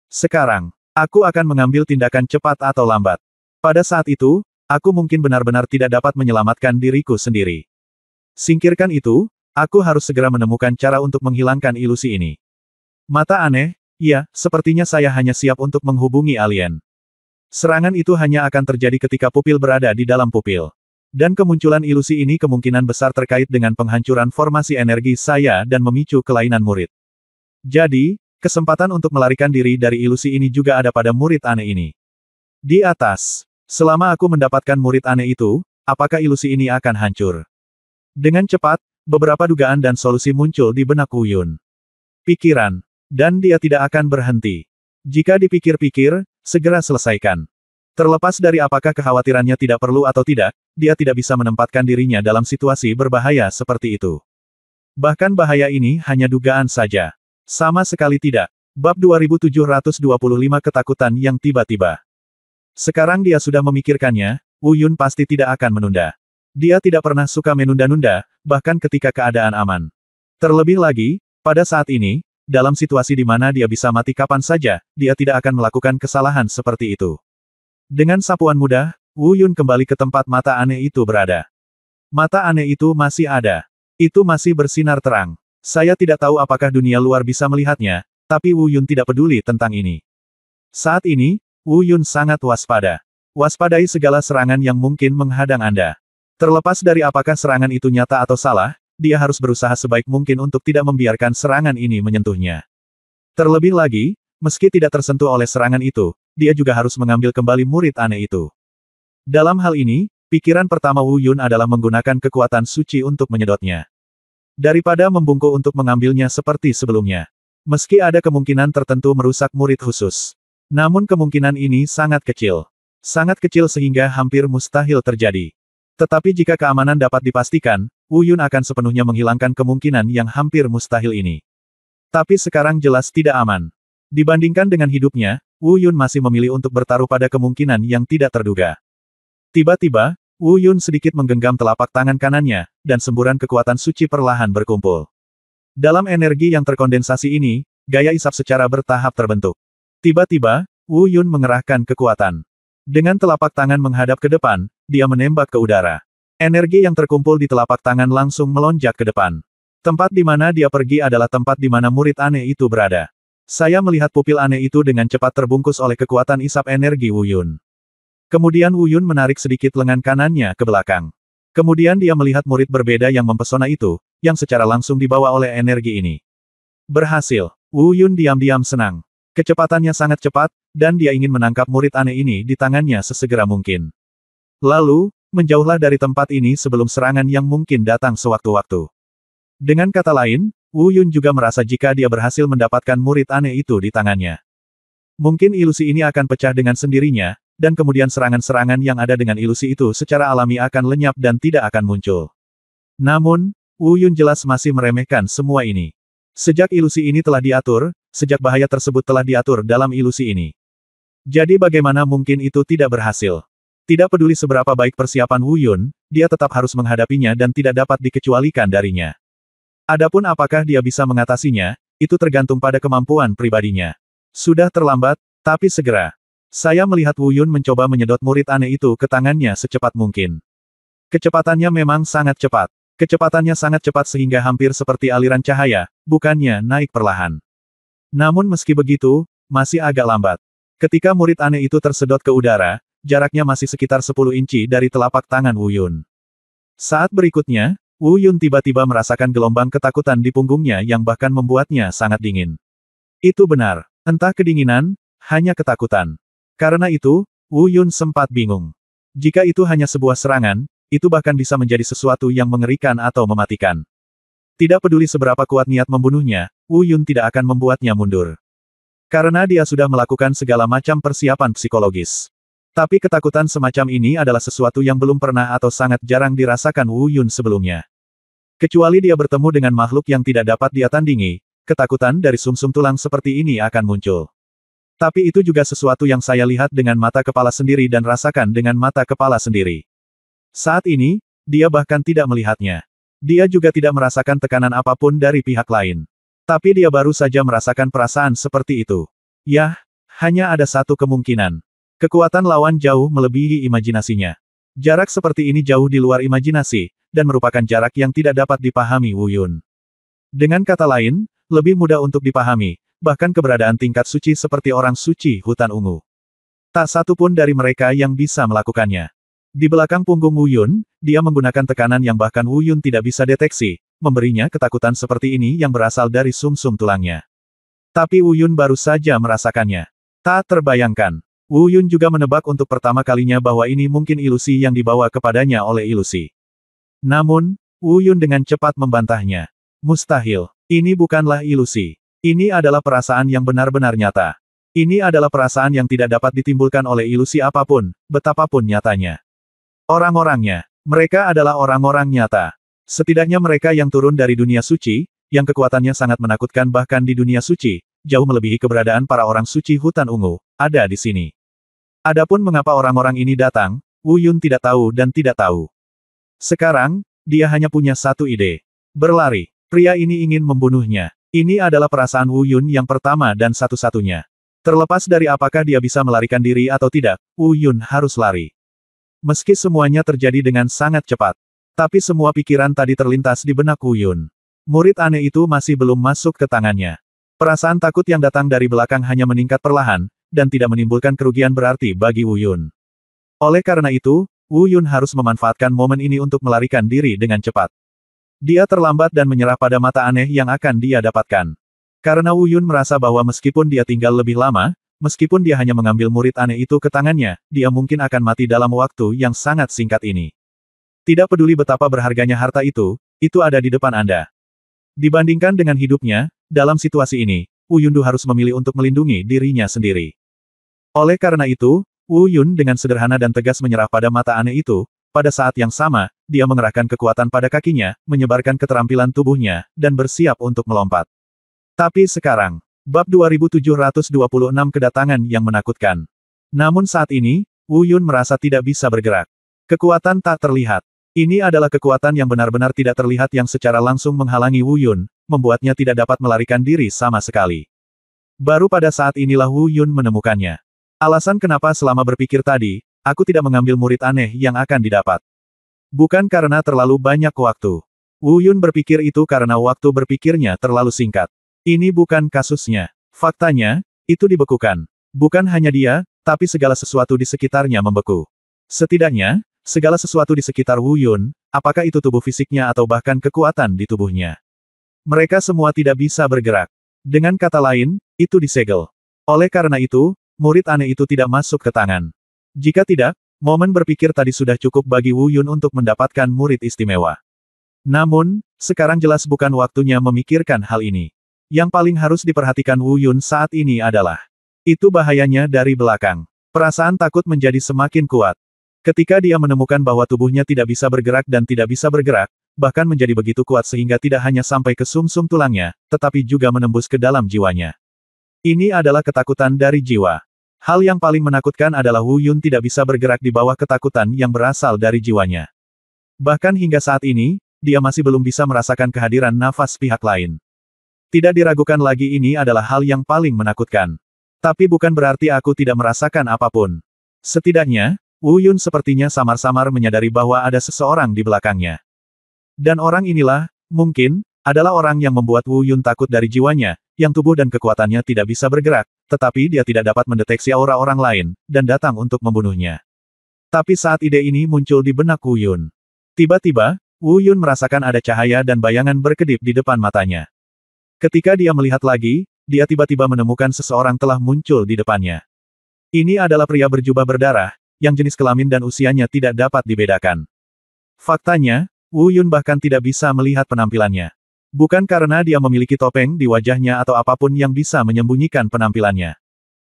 Sekarang, aku akan mengambil tindakan cepat atau lambat. Pada saat itu, aku mungkin benar-benar tidak dapat menyelamatkan diriku sendiri. Singkirkan itu, aku harus segera menemukan cara untuk menghilangkan ilusi ini. Mata aneh, ya, sepertinya saya hanya siap untuk menghubungi alien. Serangan itu hanya akan terjadi ketika pupil berada di dalam pupil. Dan kemunculan ilusi ini kemungkinan besar terkait dengan penghancuran formasi energi saya dan memicu kelainan murid. Jadi, kesempatan untuk melarikan diri dari ilusi ini juga ada pada murid aneh ini. Di atas, selama aku mendapatkan murid aneh itu, apakah ilusi ini akan hancur? Dengan cepat, beberapa dugaan dan solusi muncul di benak Wu Yun. Pikiran. Dan dia tidak akan berhenti. Jika dipikir-pikir, segera selesaikan. Terlepas dari apakah kekhawatirannya tidak perlu atau tidak, dia tidak bisa menempatkan dirinya dalam situasi berbahaya seperti itu. Bahkan bahaya ini hanya dugaan saja. Sama sekali tidak. Bab 2725 Ketakutan yang tiba-tiba. Sekarang dia sudah memikirkannya, Wu Yun pasti tidak akan menunda. Dia tidak pernah suka menunda-nunda, bahkan ketika keadaan aman. Terlebih lagi, pada saat ini, dalam situasi di mana dia bisa mati kapan saja, dia tidak akan melakukan kesalahan seperti itu. Dengan sapuan mudah, Wu Yun kembali ke tempat mata aneh itu berada. Mata aneh itu masih ada. Itu masih bersinar terang. Saya tidak tahu apakah dunia luar bisa melihatnya, tapi Wu Yun tidak peduli tentang ini. Saat ini, Wu Yun sangat waspada. Waspadai segala serangan yang mungkin menghadang Anda. Terlepas dari apakah serangan itu nyata atau salah, dia harus berusaha sebaik mungkin untuk tidak membiarkan serangan ini menyentuhnya. Terlebih lagi, meski tidak tersentuh oleh serangan itu, dia juga harus mengambil kembali murid aneh itu. Dalam hal ini, pikiran pertama Wu Yun adalah menggunakan kekuatan suci untuk menyedotnya. Daripada membungkuk untuk mengambilnya seperti sebelumnya. Meski ada kemungkinan tertentu merusak murid khusus. Namun kemungkinan ini sangat kecil. Sangat kecil sehingga hampir mustahil terjadi. Tetapi jika keamanan dapat dipastikan, Wu Yun akan sepenuhnya menghilangkan kemungkinan yang hampir mustahil ini. Tapi sekarang jelas tidak aman. Dibandingkan dengan hidupnya, Wu Yun masih memilih untuk bertaruh pada kemungkinan yang tidak terduga. Tiba-tiba, Wu Yun sedikit menggenggam telapak tangan kanannya, dan semburan kekuatan suci perlahan berkumpul. Dalam energi yang terkondensasi ini, gaya isap secara bertahap terbentuk. Tiba-tiba, Wu Yun mengerahkan kekuatan. Dengan telapak tangan menghadap ke depan, dia menembak ke udara. Energi yang terkumpul di telapak tangan langsung melonjak ke depan. Tempat di mana dia pergi adalah tempat di mana murid aneh itu berada. Saya melihat pupil aneh itu dengan cepat terbungkus oleh kekuatan isap energi Wu Yun. Kemudian Wu Yun menarik sedikit lengan kanannya ke belakang. Kemudian dia melihat murid berbeda yang mempesona itu, yang secara langsung dibawa oleh energi ini. Berhasil. Wu Yun diam-diam senang. Kecepatannya sangat cepat, dan dia ingin menangkap murid aneh ini di tangannya sesegera mungkin. Lalu, menjauhlah dari tempat ini sebelum serangan yang mungkin datang sewaktu-waktu. Dengan kata lain, Wu Yun juga merasa jika dia berhasil mendapatkan murid aneh itu di tangannya. Mungkin ilusi ini akan pecah dengan sendirinya, dan kemudian serangan-serangan yang ada dengan ilusi itu secara alami akan lenyap dan tidak akan muncul. Namun, Wu Yun jelas masih meremehkan semua ini. Sejak ilusi ini telah diatur, sejak bahaya tersebut telah diatur dalam ilusi ini. Jadi bagaimana mungkin itu tidak berhasil? Tidak peduli seberapa baik persiapan Wu Yun, dia tetap harus menghadapinya dan tidak dapat dikecualikan darinya. Adapun apakah dia bisa mengatasinya, itu tergantung pada kemampuan pribadinya. Sudah terlambat, tapi segera. Saya melihat Wu Yun mencoba menyedot murid aneh itu ke tangannya secepat mungkin. Kecepatannya memang sangat cepat. Kecepatannya sangat cepat sehingga hampir seperti aliran cahaya, bukannya naik perlahan. Namun meski begitu, masih agak lambat. Ketika murid aneh itu tersedot ke udara, jaraknya masih sekitar 10 inci dari telapak tangan Wu Yun. Saat berikutnya, Wu Yun tiba-tiba merasakan gelombang ketakutan di punggungnya yang bahkan membuatnya sangat dingin. Itu benar. Entah kedinginan, hanya ketakutan. Karena itu, Wu Yun sempat bingung. Jika itu hanya sebuah serangan, itu bahkan bisa menjadi sesuatu yang mengerikan atau mematikan. Tidak peduli seberapa kuat niat membunuhnya, Wu Yun tidak akan membuatnya mundur. Karena dia sudah melakukan segala macam persiapan psikologis. Tapi ketakutan semacam ini adalah sesuatu yang belum pernah atau sangat jarang dirasakan Wu Yun sebelumnya. Kecuali dia bertemu dengan makhluk yang tidak dapat dia tandingi, ketakutan dari sumsum tulang seperti ini akan muncul. Tapi itu juga sesuatu yang saya lihat dengan mata kepala sendiri dan rasakan dengan mata kepala sendiri. Saat ini, dia bahkan tidak melihatnya. Dia juga tidak merasakan tekanan apapun dari pihak lain. Tapi dia baru saja merasakan perasaan seperti itu. Yah, hanya ada satu kemungkinan. Kekuatan lawan jauh melebihi imajinasinya. Jarak seperti ini jauh di luar imajinasi, dan merupakan jarak yang tidak dapat dipahami Wu Yun. Dengan kata lain, lebih mudah untuk dipahami, bahkan keberadaan tingkat suci seperti orang suci hutan ungu. Tak satu pun dari mereka yang bisa melakukannya. Di belakang punggung Wu Yun, dia menggunakan tekanan yang bahkan Wu Yun tidak bisa deteksi, memberinya ketakutan seperti ini yang berasal dari sumsum tulangnya. Tapi Wu Yun baru saja merasakannya. Tak terbayangkan. Wu Yun juga menebak untuk pertama kalinya bahwa ini mungkin ilusi yang dibawa kepadanya oleh ilusi. Namun, Wu Yun dengan cepat membantahnya. Mustahil. Ini bukanlah ilusi. Ini adalah perasaan yang benar-benar nyata. Ini adalah perasaan yang tidak dapat ditimbulkan oleh ilusi apapun, betapapun nyatanya. Orang-orangnya. Mereka adalah orang-orang nyata. Setidaknya mereka yang turun dari dunia suci, yang kekuatannya sangat menakutkan bahkan di dunia suci, jauh melebihi keberadaan para orang suci hutan ungu, ada di sini. Adapun mengapa orang-orang ini datang, Wu Yun tidak tahu dan tidak tahu. Sekarang, dia hanya punya satu ide. Berlari. Pria ini ingin membunuhnya. Ini adalah perasaan Wu Yun yang pertama dan satu-satunya. Terlepas dari apakah dia bisa melarikan diri atau tidak, Wu Yun harus lari. Meski semuanya terjadi dengan sangat cepat. Tapi semua pikiran tadi terlintas di benak Wu Yun. Murid aneh itu masih belum masuk ke tangannya. Perasaan takut yang datang dari belakang hanya meningkat perlahan, dan tidak menimbulkan kerugian berarti bagi Wu Yun. Oleh karena itu, Wu Yun harus memanfaatkan momen ini untuk melarikan diri dengan cepat. Dia terlambat dan menyerah pada mata aneh yang akan dia dapatkan. Karena Wu Yun merasa bahwa meskipun dia tinggal lebih lama, meskipun dia hanya mengambil murid aneh itu ke tangannya, dia mungkin akan mati dalam waktu yang sangat singkat ini. Tidak peduli betapa berharganya harta itu ada di depan Anda. Dibandingkan dengan hidupnya, dalam situasi ini, Wu Yundu harus memilih untuk melindungi dirinya sendiri. Oleh karena itu, Wu Yun dengan sederhana dan tegas menyerah pada mata aneh itu, pada saat yang sama, dia mengerahkan kekuatan pada kakinya, menyebarkan keterampilan tubuhnya, dan bersiap untuk melompat. Tapi sekarang, Bab 2726 Kedatangan yang menakutkan. Namun saat ini, Wu Yun merasa tidak bisa bergerak. Kekuatan tak terlihat. Ini adalah kekuatan yang benar-benar tidak terlihat yang secara langsung menghalangi Wu Yun, membuatnya tidak dapat melarikan diri sama sekali. Baru pada saat inilah Wu Yun menemukannya. Alasan kenapa selama berpikir tadi, aku tidak mengambil murid aneh yang akan didapat. Bukan karena terlalu banyak waktu. Wu Yun berpikir itu karena waktu berpikirnya terlalu singkat. Ini bukan kasusnya. Faktanya, itu dibekukan. Bukan hanya dia, tapi segala sesuatu di sekitarnya membeku. Setidaknya, segala sesuatu di sekitar Wu Yun, apakah itu tubuh fisiknya atau bahkan kekuatan di tubuhnya. Mereka semua tidak bisa bergerak. Dengan kata lain, itu disegel. Oleh karena itu, murid aneh itu tidak masuk ke tangan. Jika tidak, momen berpikir tadi sudah cukup bagi Wu Yun untuk mendapatkan murid istimewa. Namun, sekarang jelas bukan waktunya memikirkan hal ini. Yang paling harus diperhatikan Wu Yun saat ini adalah itu bahayanya dari belakang. Perasaan takut menjadi semakin kuat. Ketika dia menemukan bahwa tubuhnya tidak bisa bergerak dan tidak bisa bergerak, bahkan menjadi begitu kuat sehingga tidak hanya sampai ke sumsum tulangnya, tetapi juga menembus ke dalam jiwanya. Ini adalah ketakutan dari jiwa. Hal yang paling menakutkan adalah Wu Yun tidak bisa bergerak di bawah ketakutan yang berasal dari jiwanya. Bahkan hingga saat ini, dia masih belum bisa merasakan kehadiran nafas pihak lain. Tidak diragukan lagi ini adalah hal yang paling menakutkan. Tapi bukan berarti aku tidak merasakan apapun. Setidaknya, Wu Yun sepertinya samar-samar menyadari bahwa ada seseorang di belakangnya. Dan orang inilah, mungkin, adalah orang yang membuat Wu Yun takut dari jiwanya, yang tubuh dan kekuatannya tidak bisa bergerak, tetapi dia tidak dapat mendeteksi aura orang lain, dan datang untuk membunuhnya. Tapi saat ide ini muncul di benak Wu Yun. Tiba-tiba, Wu Yun merasakan ada cahaya dan bayangan berkedip di depan matanya. Ketika dia melihat lagi, dia tiba-tiba menemukan seseorang telah muncul di depannya. Ini adalah pria berjubah berdarah, yang jenis kelamin dan usianya tidak dapat dibedakan. Faktanya, Wu Yun bahkan tidak bisa melihat penampilannya. Bukan karena dia memiliki topeng di wajahnya atau apapun yang bisa menyembunyikan penampilannya.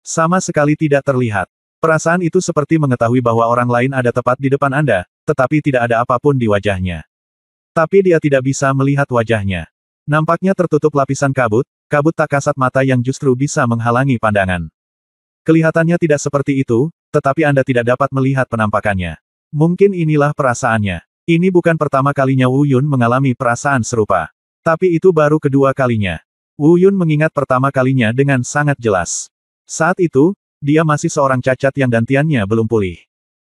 Sama sekali tidak terlihat. Perasaan itu seperti mengetahui bahwa orang lain ada tepat di depan Anda, tetapi tidak ada apapun di wajahnya. Tapi dia tidak bisa melihat wajahnya. Nampaknya tertutup lapisan kabut, kabut tak kasat mata yang justru bisa menghalangi pandangan. Kelihatannya tidak seperti itu, tetapi Anda tidak dapat melihat penampakannya. Mungkin inilah perasaannya. Ini bukan pertama kalinya Wu Yun mengalami perasaan serupa. Tapi itu baru kedua kalinya. Wu Yun mengingat pertama kalinya dengan sangat jelas. Saat itu, dia masih seorang cacat yang dantiannya belum pulih.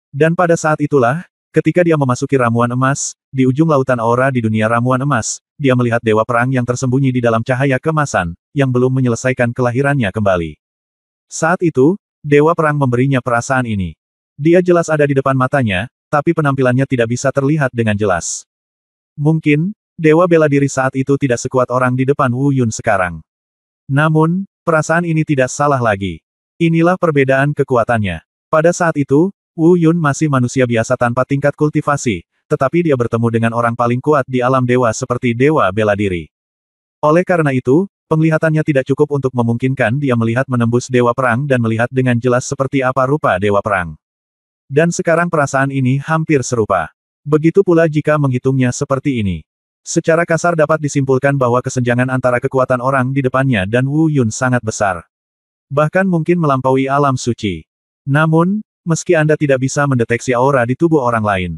Dan pada saat itulah, ketika dia memasuki ramuan emas, di ujung lautan aura di dunia ramuan emas, dia melihat dewa perang yang tersembunyi di dalam cahaya kemasan, yang belum menyelesaikan kelahirannya kembali. Saat itu, dewa perang memberinya perasaan ini. Dia jelas ada di depan matanya, tapi penampilannya tidak bisa terlihat dengan jelas. Mungkin, dewa bela diri saat itu tidak sekuat orang di depan Wu Yun sekarang. Namun, perasaan ini tidak salah lagi. Inilah perbedaan kekuatannya. Pada saat itu, Wu Yun masih manusia biasa tanpa tingkat kultivasi, tetapi dia bertemu dengan orang paling kuat di alam dewa seperti dewa bela diri. Oleh karena itu, penglihatannya tidak cukup untuk memungkinkan dia melihat menembus dewa perang dan melihat dengan jelas seperti apa rupa dewa perang. Dan sekarang perasaan ini hampir serupa. Begitu pula jika menghitungnya seperti ini. Secara kasar dapat disimpulkan bahwa kesenjangan antara kekuatan orang di depannya dan Wu Yun sangat besar. Bahkan mungkin melampaui alam suci. Namun, meski Anda tidak bisa mendeteksi aura di tubuh orang lain.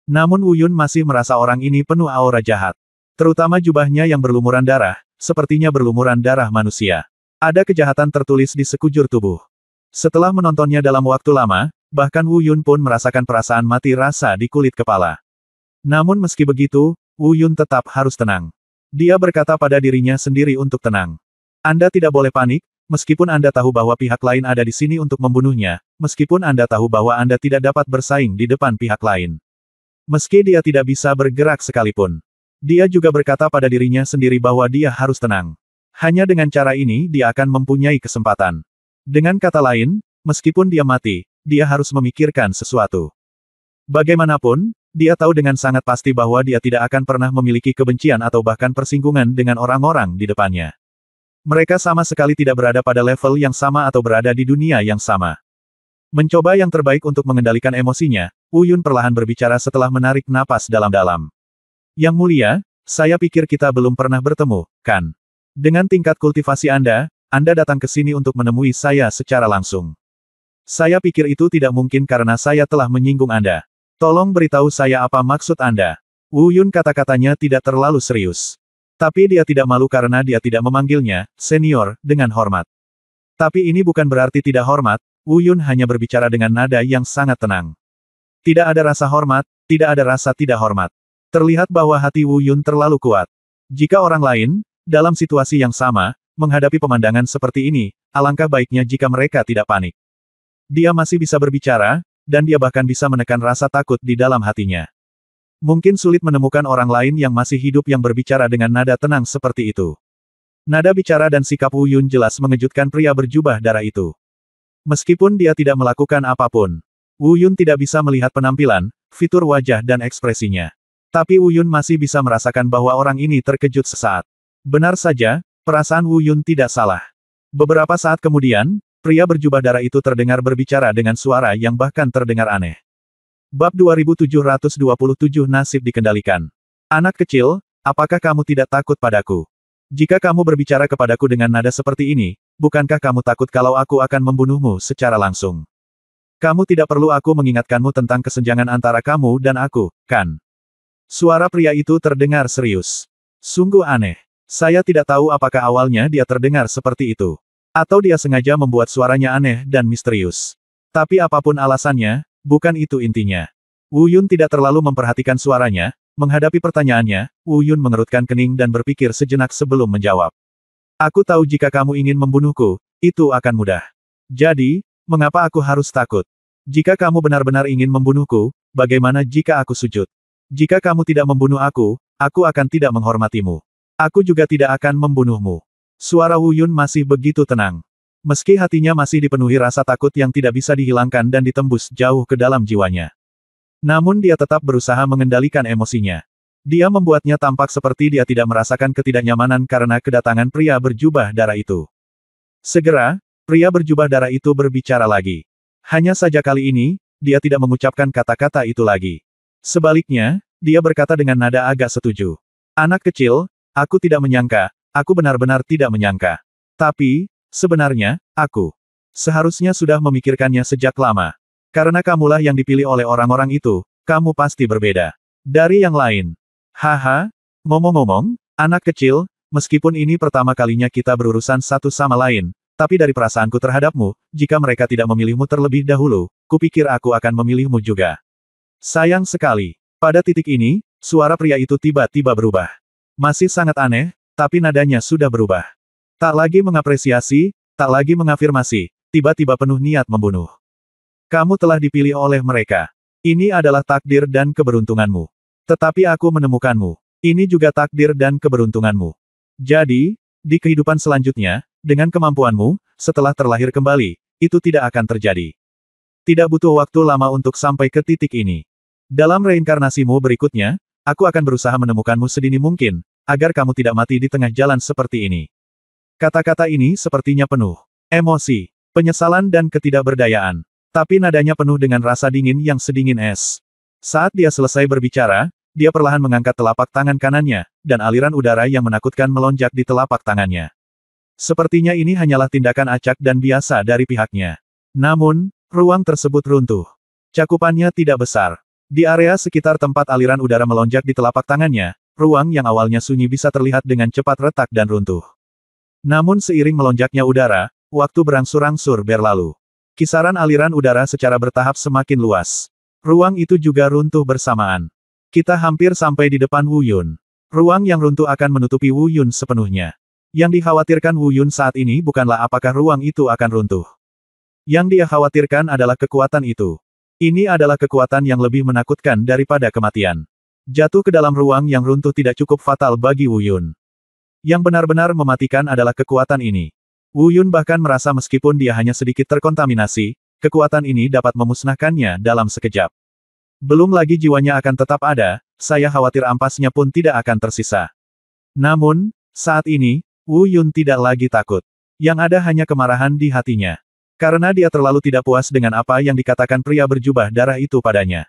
Namun Wu Yun masih merasa orang ini penuh aura jahat. Terutama jubahnya yang berlumuran darah, sepertinya berlumuran darah manusia. Ada kejahatan tertulis di sekujur tubuh. Setelah menontonnya dalam waktu lama, bahkan Wu Yun pun merasakan perasaan mati rasa di kulit kepala. Namun meski begitu, Wu Yun tetap harus tenang. Dia berkata pada dirinya sendiri untuk tenang. Anda tidak boleh panik, meskipun Anda tahu bahwa pihak lain ada di sini untuk membunuhnya, meskipun Anda tahu bahwa Anda tidak dapat bersaing di depan pihak lain. Meski dia tidak bisa bergerak sekalipun. Dia juga berkata pada dirinya sendiri bahwa dia harus tenang. Hanya dengan cara ini dia akan mempunyai kesempatan. Dengan kata lain, meskipun dia mati, dia harus memikirkan sesuatu. Bagaimanapun, dia tahu dengan sangat pasti bahwa dia tidak akan pernah memiliki kebencian atau bahkan persinggungan dengan orang-orang di depannya. Mereka sama sekali tidak berada pada level yang sama atau berada di dunia yang sama. Mencoba yang terbaik untuk mengendalikan emosinya, Wu Yun perlahan berbicara setelah menarik napas dalam-dalam. Yang mulia, saya pikir kita belum pernah bertemu, kan? Dengan tingkat kultivasi Anda datang ke sini untuk menemui saya secara langsung. Saya pikir itu tidak mungkin karena saya telah menyinggung Anda. Tolong beritahu saya apa maksud Anda. Wu Yun kata-katanya tidak terlalu serius. Tapi dia tidak malu karena dia tidak memanggilnya, senior, dengan hormat. Tapi ini bukan berarti tidak hormat, Wu Yun hanya berbicara dengan nada yang sangat tenang. Tidak ada rasa hormat, tidak ada rasa tidak hormat. Terlihat bahwa hati Wu Yun terlalu kuat. Jika orang lain, dalam situasi yang sama, menghadapi pemandangan seperti ini, alangkah baiknya jika mereka tidak panik. Dia masih bisa berbicara, dan dia bahkan bisa menekan rasa takut di dalam hatinya. Mungkin sulit menemukan orang lain yang masih hidup yang berbicara dengan nada tenang seperti itu. Nada bicara dan sikap Wu Yun jelas mengejutkan pria berjubah darah itu. Meskipun dia tidak melakukan apapun, Wu Yun tidak bisa melihat penampilan, fitur wajah dan ekspresinya. Tapi Wu Yun masih bisa merasakan bahwa orang ini terkejut sesaat. Benar saja, perasaan Wu Yun tidak salah. Beberapa saat kemudian, pria berjubah darah itu terdengar berbicara dengan suara yang bahkan terdengar aneh. Bab 2727 Nasib dikendalikan. Anak kecil, apakah kamu tidak takut padaku? Jika kamu berbicara kepadaku dengan nada seperti ini, bukankah kamu takut kalau aku akan membunuhmu secara langsung? Kamu tidak perlu aku mengingatkanmu tentang kesenjangan antara kamu dan aku, kan? Suara pria itu terdengar serius. Sungguh aneh. Saya tidak tahu apakah awalnya dia terdengar seperti itu. Atau dia sengaja membuat suaranya aneh dan misterius. Tapi apapun alasannya, bukan itu intinya. Wu Yun tidak terlalu memperhatikan suaranya, menghadapi pertanyaannya, Wu Yun mengerutkan kening dan berpikir sejenak sebelum menjawab. Aku tahu jika kamu ingin membunuhku, itu akan mudah. Jadi, mengapa aku harus takut? Jika kamu benar-benar ingin membunuhku, bagaimana jika aku sujud? Jika kamu tidak membunuh aku akan tidak menghormatimu. Aku juga tidak akan membunuhmu. Suara Wu Yun masih begitu tenang. Meski hatinya masih dipenuhi rasa takut yang tidak bisa dihilangkan dan ditembus jauh ke dalam jiwanya. Namun dia tetap berusaha mengendalikan emosinya. Dia membuatnya tampak seperti dia tidak merasakan ketidaknyamanan karena kedatangan pria berjubah darah itu. Segera, pria berjubah darah itu berbicara lagi. Hanya saja kali ini, dia tidak mengucapkan kata-kata itu lagi. Sebaliknya, dia berkata dengan nada agak setuju. Anak kecil, aku tidak menyangka, aku benar-benar tidak menyangka. Tapi, sebenarnya, aku seharusnya sudah memikirkannya sejak lama. Karena kamulah yang dipilih oleh orang-orang itu, kamu pasti berbeda dari yang lain. Haha, ngomong-ngomong, anak kecil, meskipun ini pertama kalinya kita berurusan satu sama lain, tapi dari perasaanku terhadapmu, jika mereka tidak memilihmu terlebih dahulu, kupikir aku akan memilihmu juga. Sayang sekali. Pada titik ini, suara pria itu tiba-tiba berubah. Masih sangat aneh, tapi nadanya sudah berubah. Tak lagi mengapresiasi, tak lagi mengafirmasi, tiba-tiba penuh niat membunuh. Kamu telah dipilih oleh mereka. Ini adalah takdir dan keberuntunganmu. Tetapi aku menemukanmu. Ini juga takdir dan keberuntunganmu. Jadi, di kehidupan selanjutnya, dengan kemampuanmu, setelah terlahir kembali, itu tidak akan terjadi. Tidak butuh waktu lama untuk sampai ke titik ini. Dalam reinkarnasimu berikutnya, aku akan berusaha menemukanmu sedini mungkin, agar kamu tidak mati di tengah jalan seperti ini. Kata-kata ini sepertinya penuh emosi, penyesalan dan ketidakberdayaan. Tapi nadanya penuh dengan rasa dingin yang sedingin es. Saat dia selesai berbicara, dia perlahan mengangkat telapak tangan kanannya, dan aliran udara yang menakutkan melonjak di telapak tangannya. Sepertinya ini hanyalah tindakan acak dan biasa dari pihaknya. Namun, ruang tersebut runtuh. Cakupannya tidak besar. Di area sekitar tempat aliran udara melonjak di telapak tangannya, ruang yang awalnya sunyi bisa terlihat dengan cepat retak dan runtuh. Namun seiring melonjaknya udara, waktu berangsur-angsur berlalu. Kisaran aliran udara secara bertahap semakin luas. Ruang itu juga runtuh bersamaan. Kita hampir sampai di depan Wu Yun. Ruang yang runtuh akan menutupi Wu Yun sepenuhnya. Yang dikhawatirkan Wu Yun saat ini bukanlah apakah ruang itu akan runtuh. Yang dia khawatirkan adalah kekuatan itu. Ini adalah kekuatan yang lebih menakutkan daripada kematian. Jatuh ke dalam ruang yang runtuh tidak cukup fatal bagi Wu Yun. Yang benar-benar mematikan adalah kekuatan ini. Wu Yun bahkan merasa meskipun dia hanya sedikit terkontaminasi, kekuatan ini dapat memusnahkannya dalam sekejap. Belum lagi jiwanya akan tetap ada, saya khawatir ampasnya pun tidak akan tersisa. Namun, saat ini, Wu Yun tidak lagi takut. Yang ada hanya kemarahan di hatinya. Karena dia terlalu tidak puas dengan apa yang dikatakan pria berjubah darah itu padanya.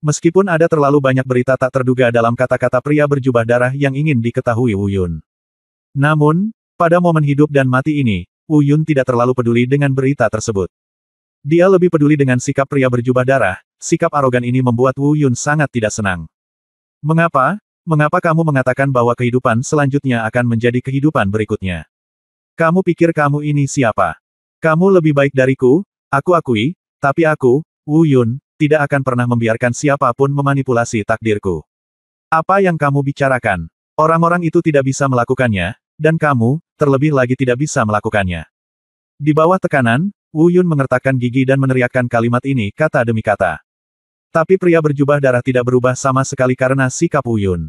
Meskipun ada terlalu banyak berita tak terduga dalam kata-kata pria berjubah darah yang ingin diketahui Wu Yun. Namun, pada momen hidup dan mati ini, Wu Yun tidak terlalu peduli dengan berita tersebut. Dia lebih peduli dengan sikap pria berjubah darah, sikap arogan ini membuat Wu Yun sangat tidak senang. Mengapa? Mengapa kamu mengatakan bahwa kehidupan selanjutnya akan menjadi kehidupan berikutnya? Kamu pikir kamu ini siapa? Kamu lebih baik dariku, aku akui, tapi aku, Wu Yun, tidak akan pernah membiarkan siapapun memanipulasi takdirku. Apa yang kamu bicarakan? Orang-orang itu tidak bisa melakukannya, dan kamu, terlebih lagi tidak bisa melakukannya. Di bawah tekanan, Wu Yun mengertakkan gigi dan meneriakkan kalimat ini kata demi kata. Tapi pria berjubah darah tidak berubah sama sekali karena sikap Wu Yun.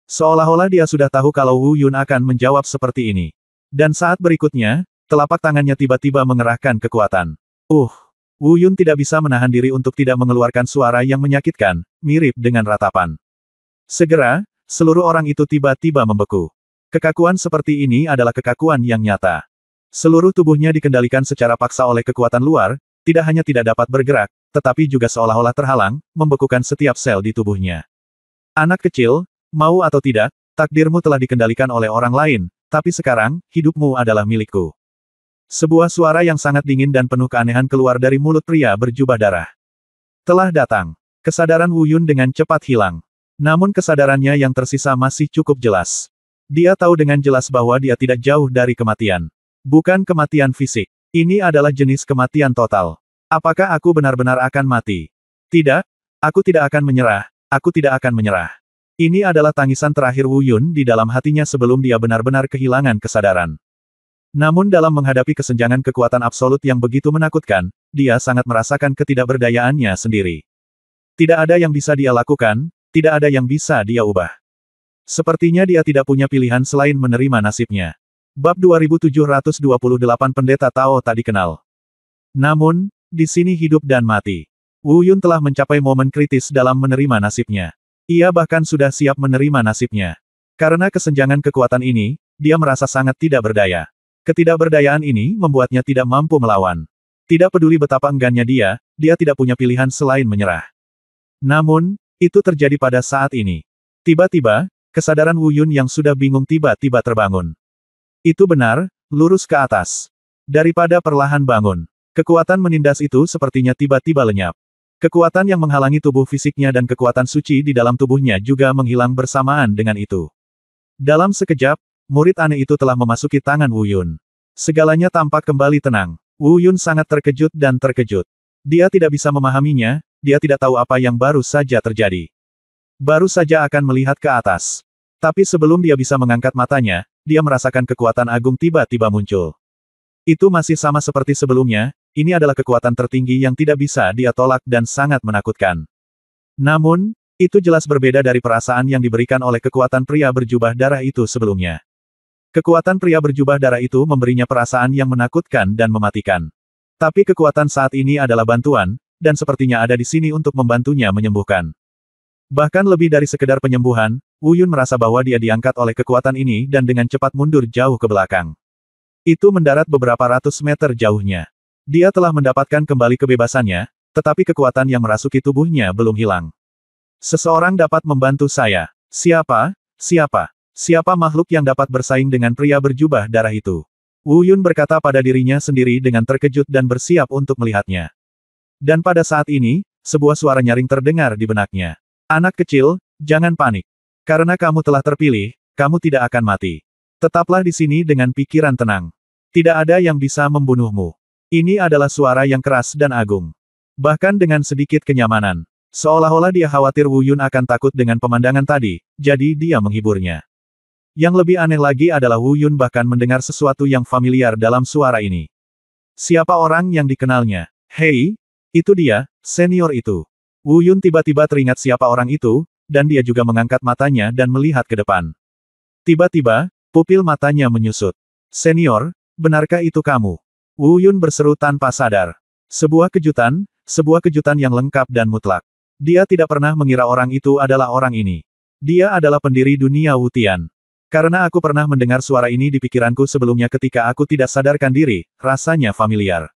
Seolah-olah dia sudah tahu kalau Wu Yun akan menjawab seperti ini. Dan saat berikutnya, telapak tangannya tiba-tiba mengerahkan kekuatan. Wu Yun tidak bisa menahan diri untuk tidak mengeluarkan suara yang menyakitkan, mirip dengan ratapan. Segera, seluruh orang itu tiba-tiba membeku. Kekakuan seperti ini adalah kekakuan yang nyata. Seluruh tubuhnya dikendalikan secara paksa oleh kekuatan luar, tidak hanya tidak dapat bergerak, tetapi juga seolah-olah terhalang, membekukan setiap sel di tubuhnya. Anak kecil, mau atau tidak, takdirmu telah dikendalikan oleh orang lain, tapi sekarang, hidupmu adalah milikku. Sebuah suara yang sangat dingin dan penuh keanehan keluar dari mulut pria berjubah darah. Telah datang. Kesadaran Wu Yun dengan cepat hilang. Namun kesadarannya yang tersisa masih cukup jelas. Dia tahu dengan jelas bahwa dia tidak jauh dari kematian. Bukan kematian fisik. Ini adalah jenis kematian total. Apakah aku benar-benar akan mati? Tidak, aku tidak akan menyerah. Aku tidak akan menyerah. Ini adalah tangisan terakhir Wu Yun di dalam hatinya sebelum dia benar-benar kehilangan kesadaran. Namun dalam menghadapi kesenjangan kekuatan absolut yang begitu menakutkan, dia sangat merasakan ketidakberdayaannya sendiri. Tidak ada yang bisa dia lakukan, tidak ada yang bisa dia ubah. Sepertinya dia tidak punya pilihan selain menerima nasibnya. Bab 2728 Pendeta Tao tak dikenal. Namun, di sini hidup dan mati. Wu Yun telah mencapai momen kritis dalam menerima nasibnya. Ia bahkan sudah siap menerima nasibnya. Karena kesenjangan kekuatan ini, dia merasa sangat tidak berdaya. Ketidakberdayaan ini membuatnya tidak mampu melawan. Tidak peduli betapa enggannya dia tidak punya pilihan selain menyerah. Namun, itu terjadi pada saat ini. Tiba-tiba, kesadaran Wu Yun yang sudah bingung tiba-tiba terbangun. Itu benar, lurus ke atas. Daripada perlahan bangun. Kekuatan menindas itu sepertinya tiba-tiba lenyap. Kekuatan yang menghalangi tubuh fisiknya dan kekuatan suci di dalam tubuhnya juga menghilang bersamaan dengan itu. Dalam sekejap, murid aneh itu telah memasuki tangan Wu Yun. Segalanya tampak kembali tenang. Wu Yun sangat terkejut dan terkejut. Dia tidak bisa memahaminya, dia tidak tahu apa yang baru saja terjadi. Baru saja akan melihat ke atas. Tapi sebelum dia bisa mengangkat matanya, dia merasakan kekuatan agung tiba-tiba muncul. Itu masih sama seperti sebelumnya, ini adalah kekuatan tertinggi yang tidak bisa dia tolak dan sangat menakutkan. Namun, itu jelas berbeda dari perasaan yang diberikan oleh kekuatan pria berjubah darah itu sebelumnya. Kekuatan pria berjubah darah itu memberinya perasaan yang menakutkan dan mematikan. Tapi kekuatan saat ini adalah bantuan, dan sepertinya ada di sini untuk membantunya menyembuhkan. Bahkan lebih dari sekedar penyembuhan, Wu Yun merasa bahwa dia diangkat oleh kekuatan ini dan dengan cepat mundur jauh ke belakang. Itu mendarat beberapa ratus meter jauhnya. Dia telah mendapatkan kembali kebebasannya, tetapi kekuatan yang merasuki tubuhnya belum hilang. Seseorang dapat membantu saya. Siapa? Siapa? Siapa makhluk yang dapat bersaing dengan pria berjubah darah itu? Wu Yun berkata pada dirinya sendiri dengan terkejut dan bersiap untuk melihatnya. Dan pada saat ini, sebuah suara nyaring terdengar di benaknya. Anak kecil, jangan panik. Karena kamu telah terpilih, kamu tidak akan mati. Tetaplah di sini dengan pikiran tenang. Tidak ada yang bisa membunuhmu. Ini adalah suara yang keras dan agung. Bahkan dengan sedikit kenyamanan. Seolah-olah dia khawatir Wu Yun akan takut dengan pemandangan tadi, jadi dia menghiburnya. Yang lebih aneh lagi adalah Wu Yun bahkan mendengar sesuatu yang familiar dalam suara ini. Siapa orang yang dikenalnya? Hei, itu dia, senior itu. Wu Yun tiba-tiba teringat siapa orang itu, dan dia juga mengangkat matanya dan melihat ke depan. Tiba-tiba, pupil matanya menyusut. Senior, benarkah itu kamu? Wu Yun berseru tanpa sadar. Sebuah kejutan yang lengkap dan mutlak. Dia tidak pernah mengira orang itu adalah orang ini. Dia adalah pendiri dunia Wutian. Karena aku pernah mendengar suara ini di pikiranku sebelumnya ketika aku tidak sadarkan diri, rasanya familiar.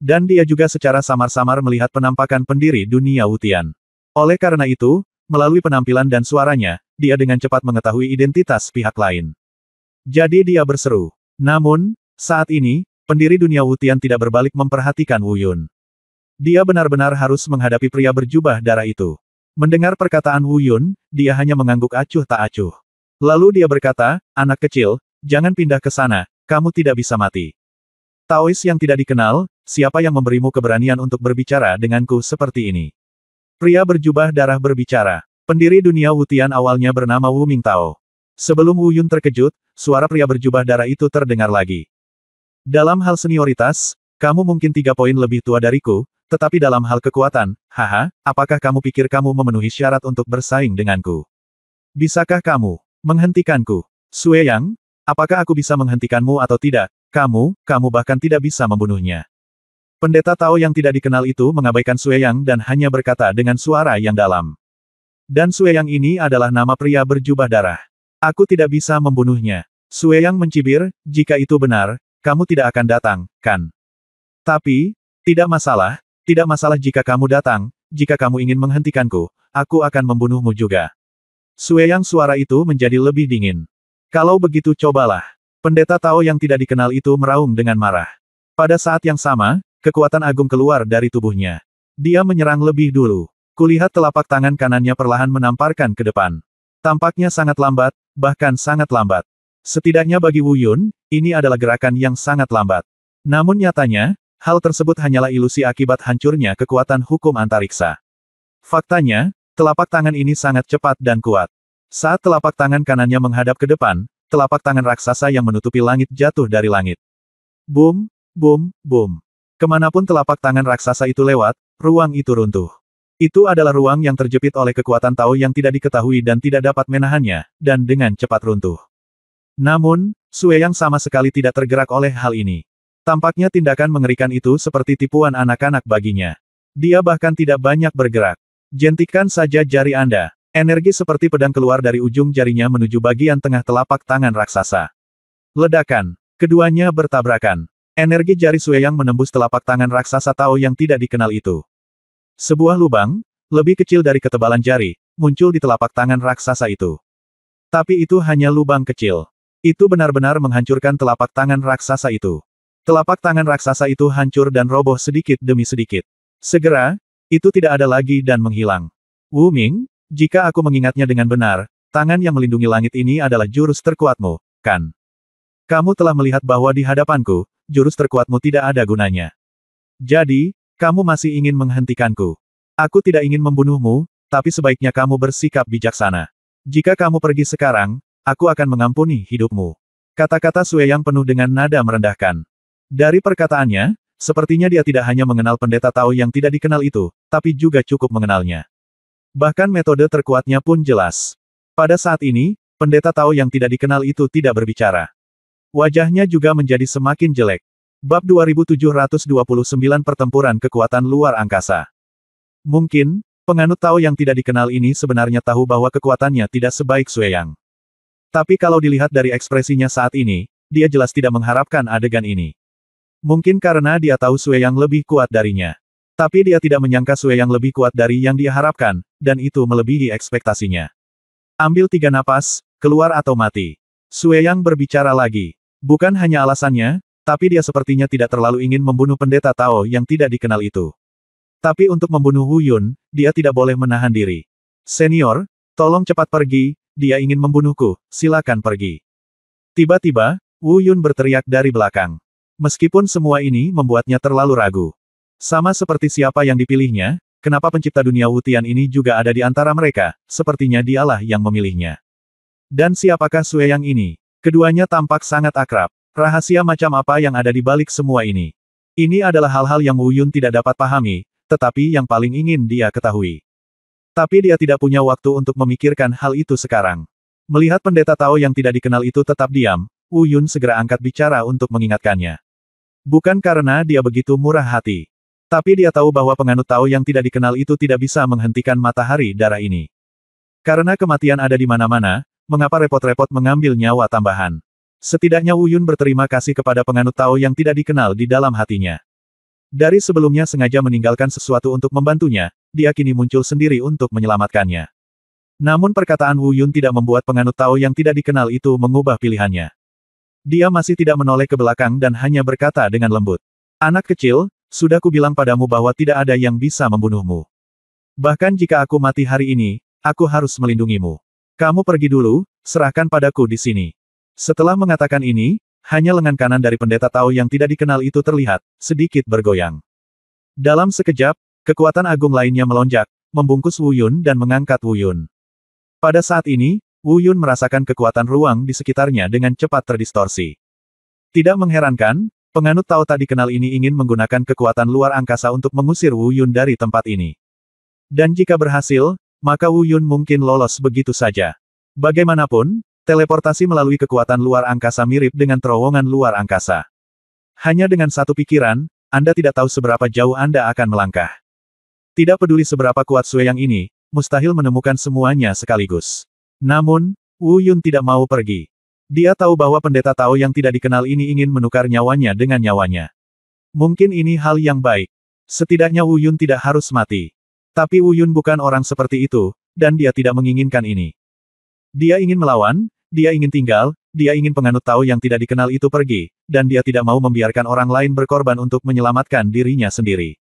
Dan dia juga secara samar-samar melihat penampakan pendiri dunia Wutian. Oleh karena itu, melalui penampilan dan suaranya, dia dengan cepat mengetahui identitas pihak lain. Jadi dia berseru. Namun, saat ini, pendiri dunia Wutian tidak berbalik memperhatikan Wu Yun. Dia benar-benar harus menghadapi pria berjubah darah itu. Mendengar perkataan Wu Yun, dia hanya mengangguk acuh tak acuh. Lalu dia berkata, anak kecil, jangan pindah ke sana, kamu tidak bisa mati. Taois yang tidak dikenal, siapa yang memberimu keberanian untuk berbicara denganku seperti ini? Pria berjubah darah berbicara. Pendiri dunia Wutian awalnya bernama Wu Mingtao. Sebelum Wu Yun terkejut, suara pria berjubah darah itu terdengar lagi. Dalam hal senioritas, kamu mungkin 3 poin lebih tua dariku, tetapi dalam hal kekuatan, haha, apakah kamu pikir kamu memenuhi syarat untuk bersaing denganku? Bisakah kamu menghentikanku? Sue Yang, apakah aku bisa menghentikanmu atau tidak? Kamu bahkan tidak bisa membunuhnya. Pendeta Tao yang tidak dikenal itu mengabaikan Sue Yang dan hanya berkata dengan suara yang dalam. Dan Sue Yang ini adalah nama pria berjubah darah. Aku tidak bisa membunuhnya. Sue Yang mencibir, jika itu benar, kamu tidak akan datang, kan? Tapi, tidak masalah jika kamu datang, jika kamu ingin menghentikanku, aku akan membunuhmu juga. Sue Yang suara itu menjadi lebih dingin. Kalau begitu cobalah. Pendeta Tao yang tidak dikenal itu meraung dengan marah. Pada saat yang sama, kekuatan agung keluar dari tubuhnya. Dia menyerang lebih dulu. Kulihat telapak tangan kanannya perlahan menamparkan ke depan. Tampaknya sangat lambat, bahkan sangat lambat. Setidaknya bagi Wu Yun, ini adalah gerakan yang sangat lambat. Namun nyatanya, hal tersebut hanyalah ilusi akibat hancurnya kekuatan hukum antariksa. Faktanya, telapak tangan ini sangat cepat dan kuat. Saat telapak tangan kanannya menghadap ke depan, telapak tangan raksasa yang menutupi langit jatuh dari langit. Boom, boom, boom. Kemanapun telapak tangan raksasa itu lewat, ruang itu runtuh. Itu adalah ruang yang terjepit oleh kekuatan Tao yang tidak diketahui dan tidak dapat menahannya, dan dengan cepat runtuh. Namun, Sue Yang sama sekali tidak tergerak oleh hal ini. Tampaknya tindakan mengerikan itu seperti tipuan anak-anak baginya. Dia bahkan tidak banyak bergerak. Jentikkan saja jari Anda. Energi seperti pedang keluar dari ujung jarinya menuju bagian tengah telapak tangan raksasa. Ledakan. Keduanya bertabrakan. Energi jari Sue Yang menembus telapak tangan raksasa Tao yang tidak dikenal itu. Sebuah lubang, lebih kecil dari ketebalan jari, muncul di telapak tangan raksasa itu. Tapi itu hanya lubang kecil. Itu benar-benar menghancurkan telapak tangan raksasa itu. Telapak tangan raksasa itu hancur dan roboh sedikit demi sedikit. Segera, itu tidak ada lagi dan menghilang. Wu Ming, jika aku mengingatnya dengan benar, tangan yang melindungi langit ini adalah jurus terkuatmu, kan? Kamu telah melihat bahwa di hadapanku, jurus terkuatmu tidak ada gunanya. Jadi, kamu masih ingin menghentikanku. Aku tidak ingin membunuhmu, tapi sebaiknya kamu bersikap bijaksana. Jika kamu pergi sekarang, aku akan mengampuni hidupmu. Kata-kata Sue Yang penuh dengan nada merendahkan. Dari perkataannya, sepertinya dia tidak hanya mengenal pendeta Tao yang tidak dikenal itu, tapi juga cukup mengenalnya. Bahkan metode terkuatnya pun jelas. Pada saat ini, pendeta Tao yang tidak dikenal itu tidak berbicara. Wajahnya juga menjadi semakin jelek. Bab 2729 Pertempuran Kekuatan Luar Angkasa. Mungkin, penganut Tao yang tidak dikenal ini sebenarnya tahu bahwa kekuatannya tidak sebaik Sue Yang. Tapi kalau dilihat dari ekspresinya saat ini, dia jelas tidak mengharapkan adegan ini. Mungkin karena dia tahu Sue Yang lebih kuat darinya. Tapi dia tidak menyangka Sue Yang lebih kuat dari yang dia harapkan, dan itu melebihi ekspektasinya. Ambil 3 napas, keluar atau mati. Sue Yang berbicara lagi. Bukan hanya alasannya, tapi dia sepertinya tidak terlalu ingin membunuh pendeta Tao yang tidak dikenal itu. Tapi untuk membunuh Wu Yun, dia tidak boleh menahan diri. Senior, tolong cepat pergi, dia ingin membunuhku, silakan pergi. Tiba-tiba, Wu Yun berteriak dari belakang. Meskipun semua ini membuatnya terlalu ragu. Sama seperti siapa yang dipilihnya, kenapa pencipta dunia Wutian ini juga ada di antara mereka, sepertinya dialah yang memilihnya. Dan siapakah Sue Yang ini? Keduanya tampak sangat akrab. Rahasia macam apa yang ada di balik semua ini? Ini adalah hal-hal yang Wu Yun tidak dapat pahami, tetapi yang paling ingin dia ketahui. Tapi dia tidak punya waktu untuk memikirkan hal itu sekarang. Melihat pendeta Tao yang tidak dikenal itu tetap diam, Wu Yun segera angkat bicara untuk mengingatkannya. Bukan karena dia begitu murah hati. Tapi dia tahu bahwa penganut Tao yang tidak dikenal itu tidak bisa menghentikan matahari darah ini. Karena kematian ada di mana-mana, mengapa repot-repot mengambil nyawa tambahan? Setidaknya Wu Yun berterima kasih kepada penganut Tao yang tidak dikenal di dalam hatinya. Dari sebelumnya sengaja meninggalkan sesuatu untuk membantunya, dia kini muncul sendiri untuk menyelamatkannya. Namun perkataan Wu Yun tidak membuat penganut Tao yang tidak dikenal itu mengubah pilihannya. Dia masih tidak menoleh ke belakang dan hanya berkata dengan lembut. Anak kecil, sudah kubilang padamu bahwa tidak ada yang bisa membunuhmu. Bahkan jika aku mati hari ini, aku harus melindungimu. Kamu pergi dulu, serahkan padaku di sini. Setelah mengatakan ini, Hanya lengan kanan dari pendeta Tao yang tidak dikenal itu terlihat, sedikit bergoyang. Dalam sekejap, kekuatan agung lainnya melonjak, membungkus Wu Yun dan mengangkat Wu Yun. Pada saat ini, Wu Yun merasakan kekuatan ruang di sekitarnya dengan cepat terdistorsi. Tidak mengherankan, penganut Tao tak dikenal ini ingin menggunakan kekuatan luar angkasa untuk mengusir Wu Yun dari tempat ini. Dan jika berhasil, maka Wu Yun mungkin lolos begitu saja. Bagaimanapun, teleportasi melalui kekuatan luar angkasa mirip dengan terowongan luar angkasa. Hanya dengan satu pikiran, Anda tidak tahu seberapa jauh Anda akan melangkah. Tidak peduli seberapa kuat Sue yang ini, mustahil menemukan semuanya sekaligus. Namun, Wu Yun tidak mau pergi. Dia tahu bahwa pendeta Tao yang tidak dikenal ini ingin menukar nyawanya dengan nyawanya. Mungkin ini hal yang baik. Setidaknya Wu Yun tidak harus mati. Tapi Wu Yun bukan orang seperti itu, dan dia tidak menginginkan ini. Dia ingin melawan, dia ingin tinggal, dia ingin penganut Tao yang tidak dikenal itu pergi, dan dia tidak mau membiarkan orang lain berkorban untuk menyelamatkan dirinya sendiri.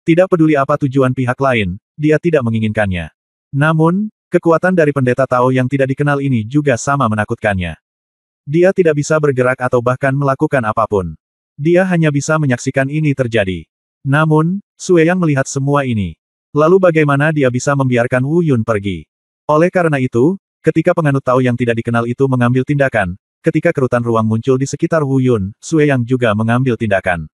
Tidak peduli apa tujuan pihak lain, dia tidak menginginkannya. Namun, kekuatan dari pendeta Tao yang tidak dikenal ini juga sama menakutkannya. Dia tidak bisa bergerak atau bahkan melakukan apapun. Dia hanya bisa menyaksikan ini terjadi. Namun, Sue Yang melihat semua ini. Lalu bagaimana dia bisa membiarkan Wu Yun pergi? Oleh karena itu, ketika penganut Tao yang tidak dikenal itu mengambil tindakan, ketika kerutan ruang muncul di sekitar Wu Yun, Sue Yang juga mengambil tindakan.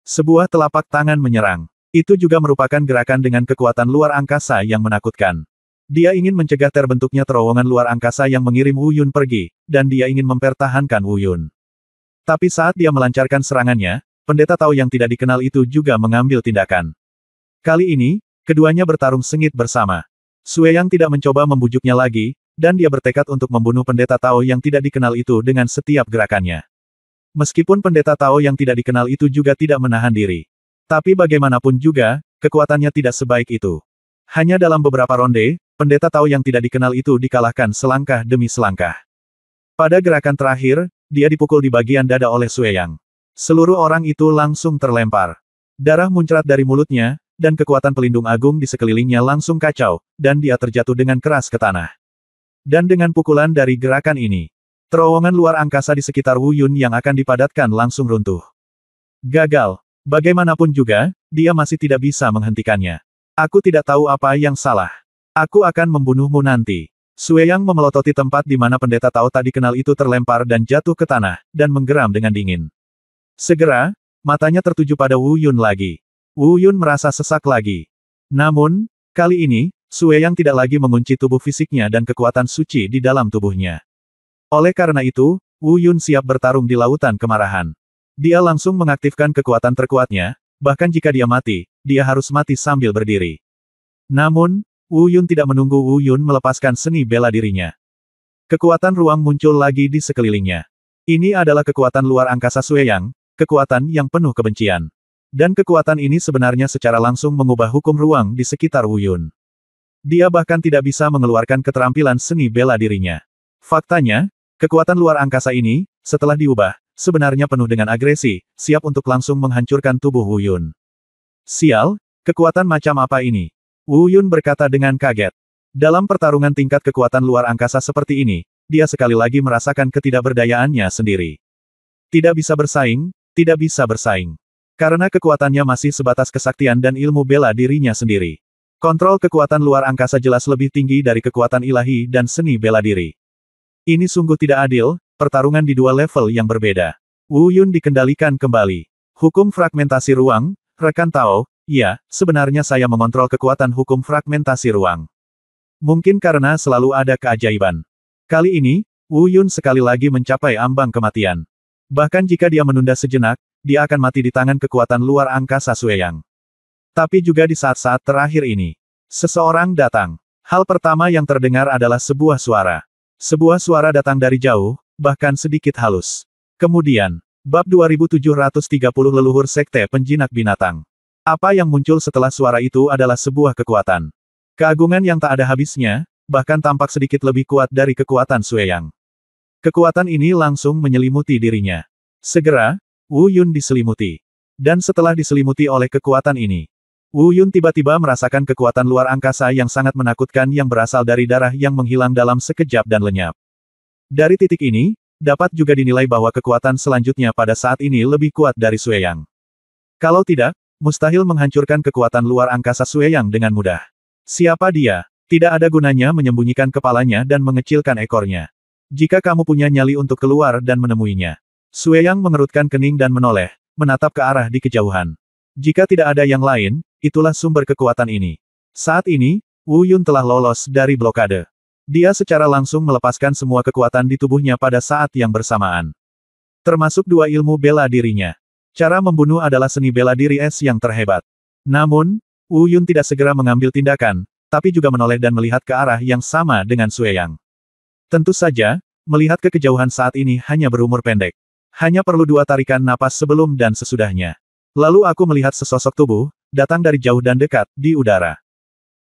Sebuah telapak tangan menyerang. Itu juga merupakan gerakan dengan kekuatan luar angkasa yang menakutkan. Dia ingin mencegah terbentuknya terowongan luar angkasa yang mengirim Wu Yun pergi, dan dia ingin mempertahankan Wu Yun. Tapi saat dia melancarkan serangannya, pendeta Tao yang tidak dikenal itu juga mengambil tindakan. Kali ini, keduanya bertarung sengit bersama. Sue Yang tidak mencoba membujuknya lagi, dan dia bertekad untuk membunuh pendeta Tao yang tidak dikenal itu dengan setiap gerakannya. Meskipun pendeta Tao yang tidak dikenal itu juga tidak menahan diri. Tapi bagaimanapun juga, kekuatannya tidak sebaik itu. Hanya dalam beberapa ronde, pendeta Tao yang tidak dikenal itu dikalahkan selangkah demi selangkah. Pada gerakan terakhir, dia dipukul di bagian dada oleh Sue Yang. Seluruh orang itu langsung terlempar. Darah muncrat dari mulutnya, dan kekuatan pelindung agung di sekelilingnya langsung kacau, dan dia terjatuh dengan keras ke tanah. Dan dengan pukulan dari gerakan ini, terowongan luar angkasa di sekitar Wu Yun yang akan dipadatkan langsung runtuh. Gagal. Bagaimanapun juga, dia masih tidak bisa menghentikannya. Aku tidak tahu apa yang salah. Aku akan membunuhmu nanti. Sue Yang memelototi tempat di mana pendeta Tao tak dikenal itu terlempar dan jatuh ke tanah, dan menggeram dengan dingin. Segera, matanya tertuju pada Wu Yun lagi. Wu Yun merasa sesak lagi. Namun, kali ini, Sue Yang tidak lagi mengunci tubuh fisiknya dan kekuatan suci di dalam tubuhnya. Oleh karena itu, Wu Yun siap bertarung di lautan kemarahan. Dia langsung mengaktifkan kekuatan terkuatnya, bahkan jika dia mati, dia harus mati sambil berdiri. Namun, Wu Yun tidak menunggu Wu Yun melepaskan seni bela dirinya. Kekuatan ruang muncul lagi di sekelilingnya. Ini adalah kekuatan luar angkasa Sue Yang, kekuatan yang penuh kebencian. Dan kekuatan ini sebenarnya secara langsung mengubah hukum ruang di sekitar Wu Yun. Dia bahkan tidak bisa mengeluarkan keterampilan seni bela dirinya. Faktanya, kekuatan luar angkasa ini, setelah diubah, sebenarnya penuh dengan agresi, siap untuk langsung menghancurkan tubuh Wu Yun. Sial, kekuatan macam apa ini? Wu Yun berkata dengan kaget. Dalam pertarungan tingkat kekuatan luar angkasa seperti ini, dia sekali lagi merasakan ketidakberdayaannya sendiri. Tidak bisa bersaing, tidak bisa bersaing. Karena kekuatannya masih sebatas kesaktian dan ilmu bela dirinya sendiri. Kontrol kekuatan luar angkasa jelas lebih tinggi dari kekuatan ilahi dan seni bela diri. Ini sungguh tidak adil, pertarungan di dua level yang berbeda. Wu Yun dikendalikan kembali. Hukum fragmentasi ruang, rekan Tao, ya, sebenarnya saya mengontrol kekuatan hukum fragmentasi ruang. Mungkin karena selalu ada keajaiban. Kali ini, Wu Yun sekali lagi mencapai ambang kematian. Bahkan jika dia menunda sejenak, dia akan mati di tangan kekuatan luar angkasa Sue Yang. Tapi juga di saat-saat terakhir ini, seseorang datang. Hal pertama yang terdengar adalah sebuah suara. Sebuah suara datang dari jauh, bahkan sedikit halus. Kemudian, bab 2730 leluhur Sekte Penjinak Binatang. Apa yang muncul setelah suara itu adalah sebuah kekuatan. Keagungan yang tak ada habisnya, bahkan tampak sedikit lebih kuat dari kekuatan Sue Yang. Kekuatan ini langsung menyelimuti dirinya. Segera, Wu Yun diselimuti. Dan setelah diselimuti oleh kekuatan ini, Wu Yun tiba-tiba merasakan kekuatan luar angkasa yang sangat menakutkan yang berasal dari darah yang menghilang dalam sekejap dan lenyap. Dari titik ini, dapat juga dinilai bahwa kekuatan selanjutnya pada saat ini lebih kuat dari Sue Yang. Kalau tidak, mustahil menghancurkan kekuatan luar angkasa Sue Yang dengan mudah. Siapa dia? Tidak ada gunanya menyembunyikan kepalanya dan mengecilkan ekornya. Jika kamu punya nyali untuk keluar dan menemuinya. Sue Yang mengerutkan kening dan menoleh, menatap ke arah di kejauhan. Jika tidak ada yang lain, itulah sumber kekuatan ini. Saat ini, Wu Yun telah lolos dari blokade. Dia secara langsung melepaskan semua kekuatan di tubuhnya pada saat yang bersamaan. Termasuk dua ilmu bela dirinya. Cara membunuh adalah seni bela diri es yang terhebat. Namun, Wu Yun tidak segera mengambil tindakan, tapi juga menoleh dan melihat ke arah yang sama dengan Sue Yang. Tentu saja, melihat ke kejauhan saat ini hanya berumur pendek. Hanya perlu dua tarikan napas sebelum dan sesudahnya. Lalu aku melihat sesosok tubuh, datang dari jauh dan dekat, di udara.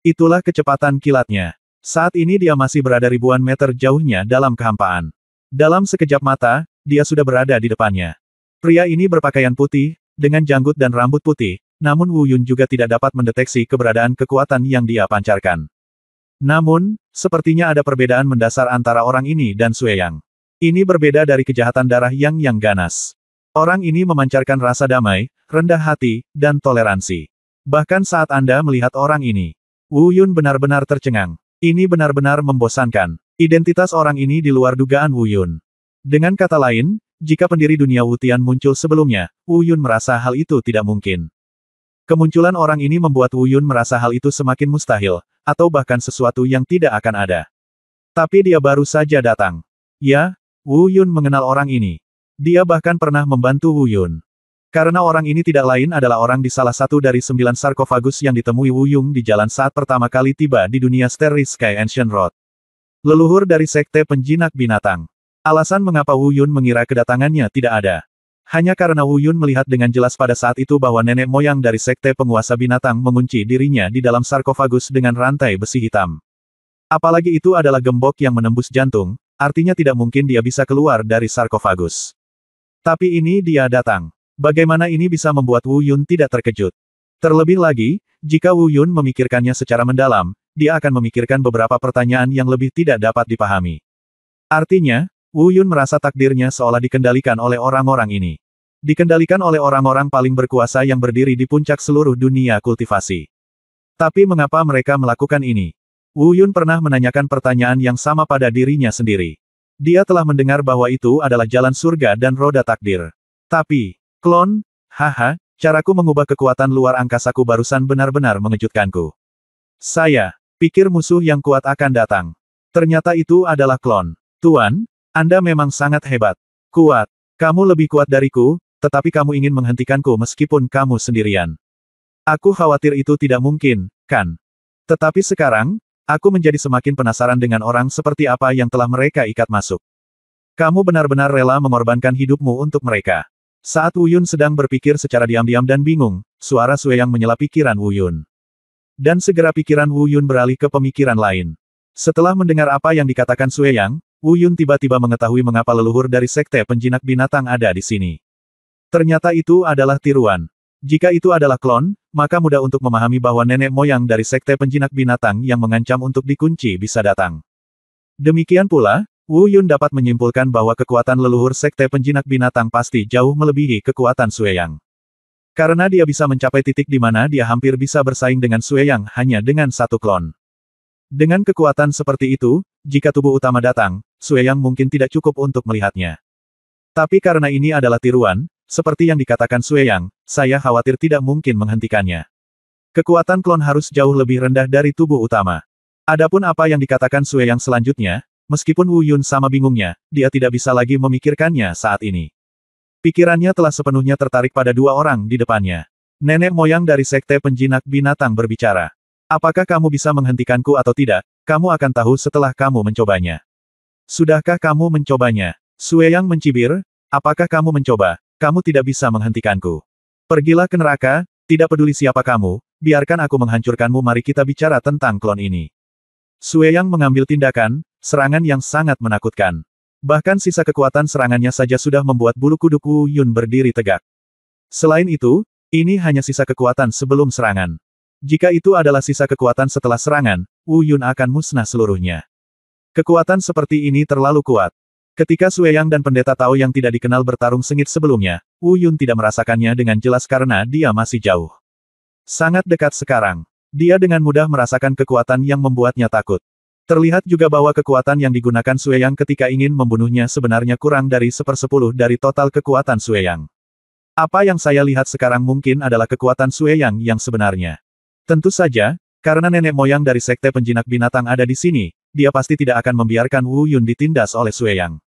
Itulah kecepatan kilatnya. Saat ini dia masih berada ribuan meter jauhnya dalam kehampaan. Dalam sekejap mata, dia sudah berada di depannya. Pria ini berpakaian putih, dengan janggut dan rambut putih, namun Wu Yun juga tidak dapat mendeteksi keberadaan kekuatan yang dia pancarkan. Namun, sepertinya ada perbedaan mendasar antara orang ini dan Sue Yang. Ini berbeda dari kejahatan darah yang ganas. Orang ini memancarkan rasa damai, rendah hati, dan toleransi. Bahkan saat Anda melihat orang ini, Wu Yun benar-benar tercengang. Ini benar-benar membosankan. Identitas orang ini di luar dugaan Wu Yun. Dengan kata lain, jika pendiri dunia Wutian muncul sebelumnya, Wu Yun merasa hal itu tidak mungkin. Kemunculan orang ini membuat Wu Yun merasa hal itu semakin mustahil, atau bahkan sesuatu yang tidak akan ada. Tapi dia baru saja datang. Ya, Wu Yun mengenal orang ini. Dia bahkan pernah membantu Wu Yun. Karena orang ini tidak lain adalah orang di salah satu dari 9 sarkofagus yang ditemui Wu Yun di jalan saat pertama kali tiba di dunia Starry Sky Ancient Road. Leluhur dari Sekte Penjinak Binatang. Alasan mengapa Wu Yun mengira kedatangannya tidak ada. Hanya karena Wu Yun melihat dengan jelas pada saat itu bahwa nenek moyang dari Sekte Penguasa Binatang mengunci dirinya di dalam sarkofagus dengan rantai besi hitam. Apalagi itu adalah gembok yang menembus jantung, artinya tidak mungkin dia bisa keluar dari sarkofagus. Tapi ini dia datang. Bagaimana ini bisa membuat Wu Yun tidak terkejut? Terlebih lagi, jika Wu Yun memikirkannya secara mendalam, dia akan memikirkan beberapa pertanyaan yang lebih tidak dapat dipahami. Artinya, Wu Yun merasa takdirnya seolah dikendalikan oleh orang-orang ini. Dikendalikan oleh orang-orang paling berkuasa yang berdiri di puncak seluruh dunia kultivasi. Tapi mengapa mereka melakukan ini? Wu Yun pernah menanyakan pertanyaan yang sama pada dirinya sendiri. Dia telah mendengar bahwa itu adalah jalan surga dan roda takdir. Tapi, klon, haha, caraku mengubah kekuatan luar angkasaku barusan benar-benar mengejutkanku. Saya pikir musuh yang kuat akan datang. Ternyata itu adalah klon. Tuan, Anda memang sangat hebat. Kuat. Kamu lebih kuat dariku, tetapi kamu ingin menghentikanku meskipun kamu sendirian. Aku khawatir itu tidak mungkin, kan? Tetapi sekarang, aku menjadi semakin penasaran dengan orang seperti apa yang telah mereka ikat masuk. Kamu benar-benar rela mengorbankan hidupmu untuk mereka. Saat Wu Yun sedang berpikir secara diam-diam dan bingung, suara Sue Yang menyela pikiran Wu Yun. Dan segera pikiran Wu Yun beralih ke pemikiran lain. Setelah mendengar apa yang dikatakan Sue Yang, Wu Yun tiba-tiba mengetahui mengapa leluhur dari Sekte Penjinak Binatang ada di sini. Ternyata itu adalah tiruan. Jika itu adalah klon, maka mudah untuk memahami bahwa nenek moyang dari Sekte Penjinak Binatang yang mengancam untuk dikunci bisa datang. Demikian pula, Wu Yun dapat menyimpulkan bahwa kekuatan leluhur Sekte Penjinak Binatang pasti jauh melebihi kekuatan Sue Yang. Karena dia bisa mencapai titik di mana dia hampir bisa bersaing dengan Sue Yang hanya dengan satu klon. Dengan kekuatan seperti itu, jika tubuh utama datang, Sue Yang mungkin tidak cukup untuk melihatnya. Tapi karena ini adalah tiruan, seperti yang dikatakan Sue Yang, saya khawatir tidak mungkin menghentikannya. Kekuatan klon harus jauh lebih rendah dari tubuh utama. Adapun apa yang dikatakan Sue Yang selanjutnya, meskipun Wu Yun sama bingungnya, dia tidak bisa lagi memikirkannya saat ini. Pikirannya telah sepenuhnya tertarik pada dua orang di depannya. Nenek moyang dari Sekte Penjinak Binatang berbicara. Apakah kamu bisa menghentikanku atau tidak, kamu akan tahu setelah kamu mencobanya. Sudahkah kamu mencobanya? Sue Yang mencibir, apakah kamu mencoba? Kamu tidak bisa menghentikanku. Pergilah ke neraka, tidak peduli siapa kamu, biarkan aku menghancurkanmu. Mari kita bicara tentang klon ini. Sue Yang mengambil tindakan, serangan yang sangat menakutkan. Bahkan sisa kekuatan serangannya saja sudah membuat bulu kuduk Wu Yun berdiri tegak. Selain itu, ini hanya sisa kekuatan sebelum serangan. Jika itu adalah sisa kekuatan setelah serangan, Wu Yun akan musnah seluruhnya. Kekuatan seperti ini terlalu kuat. Ketika Sue Yang dan Pendeta Tao yang tidak dikenal bertarung sengit sebelumnya, Wu Yun tidak merasakannya dengan jelas karena dia masih jauh. Sangat dekat sekarang. Dia dengan mudah merasakan kekuatan yang membuatnya takut. Terlihat juga bahwa kekuatan yang digunakan Sue Yang ketika ingin membunuhnya sebenarnya kurang dari 1/10 dari total kekuatan Sue Yang. Apa yang saya lihat sekarang mungkin adalah kekuatan Sue Yang yang sebenarnya. Tentu saja, karena nenek moyang dari Sekte Penjinak Binatang ada di sini, dia pasti tidak akan membiarkan Wu Yun ditindas oleh Sue Yang.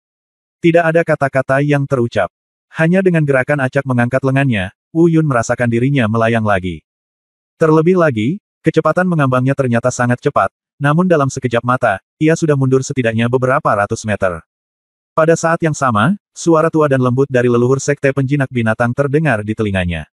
Tidak ada kata-kata yang terucap. Hanya dengan gerakan acak mengangkat lengannya, Wu Yun merasakan dirinya melayang lagi. Terlebih lagi, kecepatan mengambangnya ternyata sangat cepat, namun dalam sekejap mata, ia sudah mundur setidaknya beberapa ratus meter. Pada saat yang sama, suara tua dan lembut dari leluhur Sekte Penjinak Binatang terdengar di telinganya.